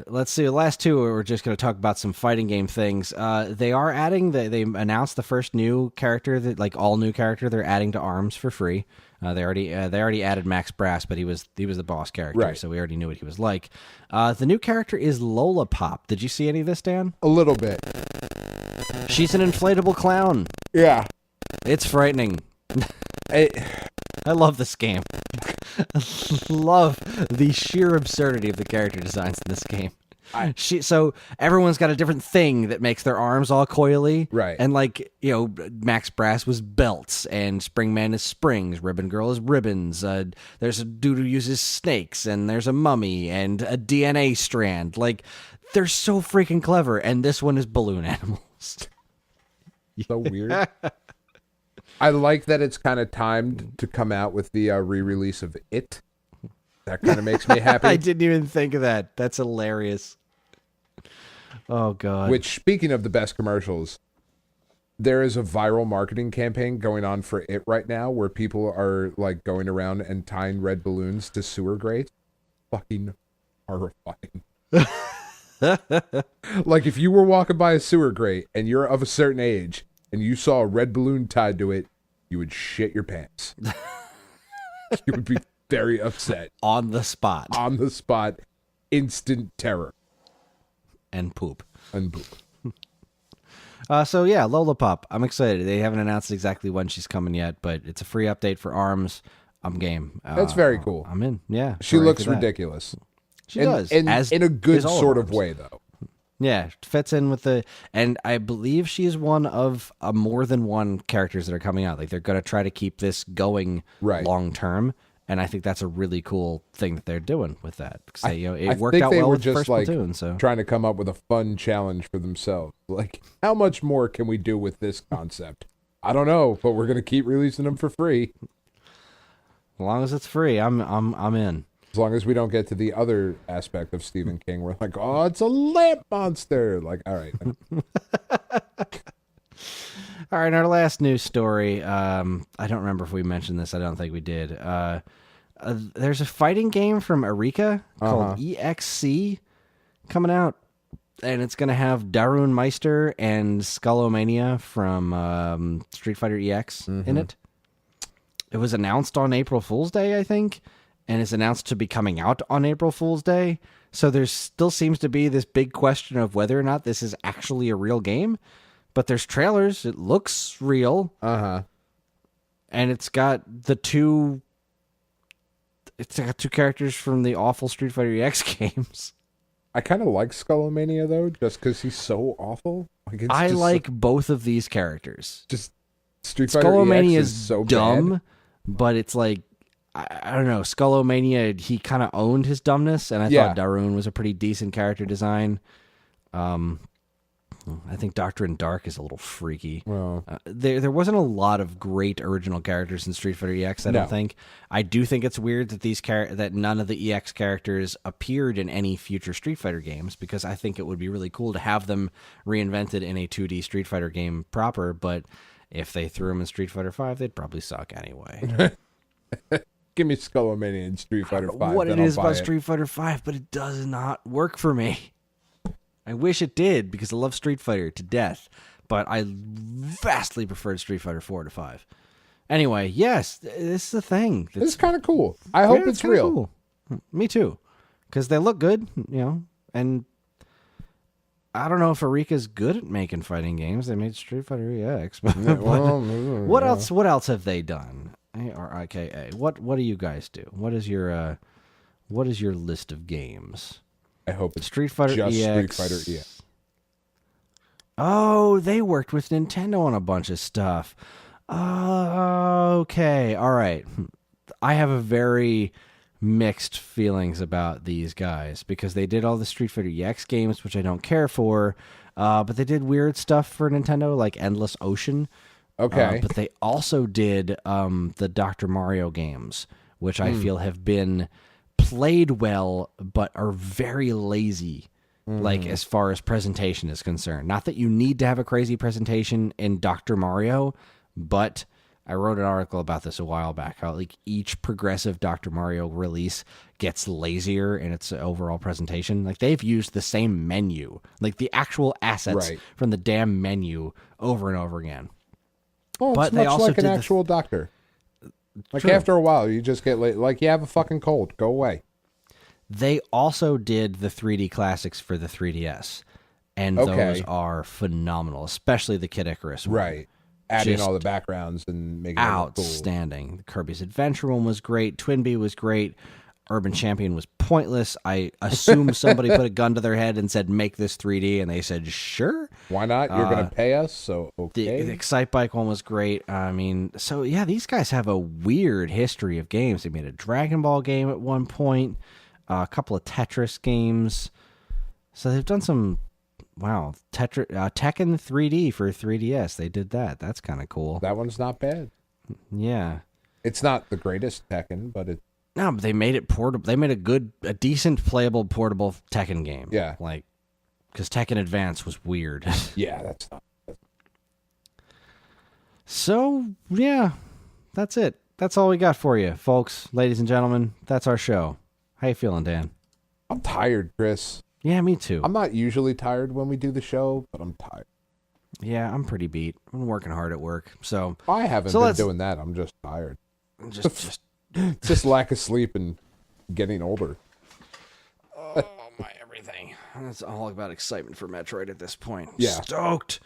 Let's see. The last two, we're just going to talk about some fighting game things. They are adding. They announced the first new character, all new character. They're adding to ARMS for free. They already added Max Brass, but he was the boss character, right. So we already knew what he was like. The new character is Lola Pop. Did you see any of this, Dan? A little bit. She's an inflatable clown. Yeah. It's frightening. I love this game. Love the sheer absurdity of the character designs in this game. So everyone's got a different thing that makes their arms all coily. Right. And Max Brass was belts, and Springman is springs, Ribbon Girl is ribbons. There's a dude who uses snakes, and there's a mummy, and a DNA strand. They're so freaking clever, and this one is balloon animals. So weird. I like that it's kind of timed to come out with the re-release of It. That kind of makes me happy. I didn't even think of that. That's hilarious. Oh, God. Which, speaking of the best commercials, there is a viral marketing campaign going on for It right now where people are going around and tying red balloons to sewer grates. Fucking horrifying. If you were walking by a sewer grate and you're of a certain age and you saw a red balloon tied to it, you would shit your pants. You would be very upset. On the spot. On the spot. Instant terror. And poop. Lola Pop. I'm excited. They haven't announced exactly when she's coming yet, but it's a free update for ARMS. I'm game. That's very cool. I'm in. Yeah. She looks ridiculous. She does. In a good sort of way, though. Yeah, fits in with and I believe she's one of more than one characters that are coming out. They're going to try to keep this going long term, And I think that's a really cool thing that they're doing with that. Because it I worked think out they well were with the just first like Splatoon. So trying to come up with a fun challenge for themselves. Like, how much more can we do with this concept? I don't know, but we're gonna keep releasing them for free. as long as it's free, I'm in. As long as we don't get to the other aspect of Stephen King, we're like, oh, it's a lamp monster. Like, all right. All right, our last news story. I don't remember if we mentioned this. I don't think we did. There's a fighting game from Eureka called EXC coming out, and it's going to have Darun Meister and Skullomania from Street Fighter EX in it. It was announced on April Fool's Day, I think, and it's announced to be coming out on April Fool's Day. So there still seems to be this big question of whether or not this is actually a real game. But there's trailers. It looks real. And it's got two characters from the awful Street Fighter EX games. I kind of like Skullomania, though, just because he's so awful. Like, I like both of these characters. Just Street Fighter Skullomania EX is so dumb, bad. but it's like, I don't know. Skullomania, he kind of owned his dumbness, and I thought Darun was a pretty decent character design. I think Doctor in Dark is a little freaky. Well, there wasn't a lot of great original characters in Street Fighter EX, I don't think. I do think it's weird that that none of the EX characters appeared in any future Street Fighter games, because I think it would be really cool to have them reinvented in a 2D Street Fighter game proper, but if they threw them in Street Fighter 5, they'd probably suck anyway. give me Skullomania in Street Fighter 5. What it is about Street Fighter 5, but it does not work for me. I wish it did, because I love Street Fighter to death, but I vastly preferred Street Fighter 4 to 5. Anyway, yes, this is a thing. This is kind of cool. I hope it's real. Cool. Me too, because they look good, and I don't know if Eureka's good at making fighting games. They made Street Fighter EX, but what else? What else have they done? Or IKA? What do you guys do? What is your list of games? I hope it's Street Fighter just EX. Street Fighter EX. Oh, they worked with Nintendo on a bunch of stuff. Okay, all right. I have a very mixed feelings about these guys, because they did all the Street Fighter EX games, which I don't care for, but they did weird stuff for Nintendo, like Endless Ocean. Okay. But they also did the Dr. Mario games, which I feel have been played well, but are very lazy, like as far as presentation is concerned. Not that you need to have a crazy presentation in Dr. Mario, but I wrote an article about this a while back, how like each progressive Dr. Mario release gets lazier in its overall presentation. Like they've used the same menu, like the actual assets from the damn menu over and over again. Well, but it's they much also like an did actual doctor. Like True. after a while, you just get like you have a fucking cold. Go away. They also did the 3D classics for the 3DS, and those are phenomenal, especially the Kid Icarus one. Right. Adding Just all the backgrounds and making it look cool. Outstanding. The Kirby's Adventure one was great. Twinbee was great. Urban Champion was pointless. I assume somebody put a gun to their head and said, make this 3D, and they said, sure. Why not? You're going to pay us, so okay. The Excite Bike one was great. I mean, so yeah, these guys have a weird history of games. They made a Dragon Ball game at one point, a couple of Tetris games. So they've done some, Tekken 3D for 3DS. They did that. That's kind of cool. That one's not bad. Yeah. It's not the greatest Tekken, but it. No, but they made it portable. They made a decent playable portable Tekken game. Yeah. Like, because Tekken Advance was weird. Yeah, that's not. So, yeah, that's it. That's all we got for you, folks, ladies and gentlemen. That's our show. How you feeling, Dan? I'm tired, Chris. Yeah, me too. I'm not usually tired when we do the show, but I'm tired. Yeah, I'm pretty beat. I've been working hard at work, so I haven't been doing that. I'm just tired. Just It's just lack of sleep and getting older. oh my everything. It's all about excitement for Metroid at this point. Yeah. Stoked.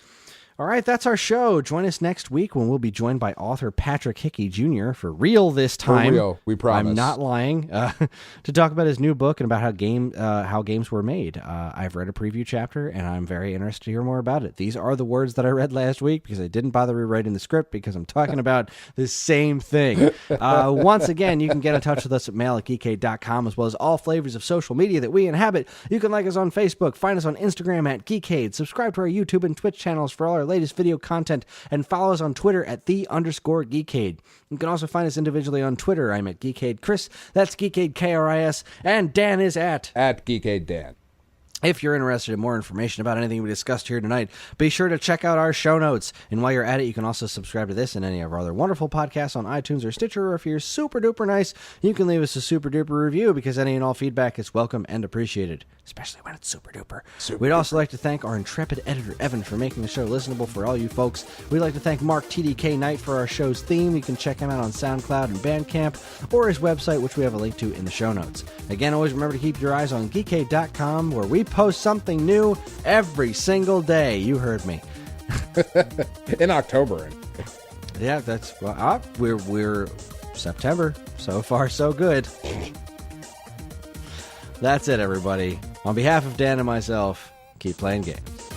All right, that's our show. Join us next week when we'll be joined by author Patrick Hickey Jr. for real this time. For real, we promise. I'm not lying. To talk about his new book and about how games were made. I've read a preview chapter, and I'm very interested to hear more about it. These are the words that I read last week because I didn't bother rewriting the script because I'm talking about the same thing. Once again, you can get in touch with us at mail@geekade.com, as well as all flavors of social media that we inhabit. You can like us on Facebook, find us on Instagram at Geekade, subscribe to our YouTube and Twitch channels for all our latest video content, and follow us on Twitter at _Geekade. You can also find us individually on Twitter. I'm at Geekade Kris, that's Geekade KRIS, and Dan is at Geekade Dan. If you're interested in more information about anything we discussed here tonight, be sure to check out our show notes. And while you're at it, you can also subscribe to this and any of our other wonderful podcasts on iTunes or Stitcher. Or if you're super duper nice, you can leave us a super duper review, because any and all feedback is welcome and appreciated, especially when it's super duper. We'd also like to thank our intrepid editor, Evan, for making the show listenable for all you folks. We'd like to thank Mark TDK Knight for our show's theme. You can check him out on SoundCloud and Bandcamp, or his website, which we have a link to in the show notes. Again, always remember to keep your eyes on Geekade.com, where we post something new every single day. You heard me. In October. Yeah, that's we're September. So far, so good. That's it, everybody. On behalf of Dan and myself, keep playing games.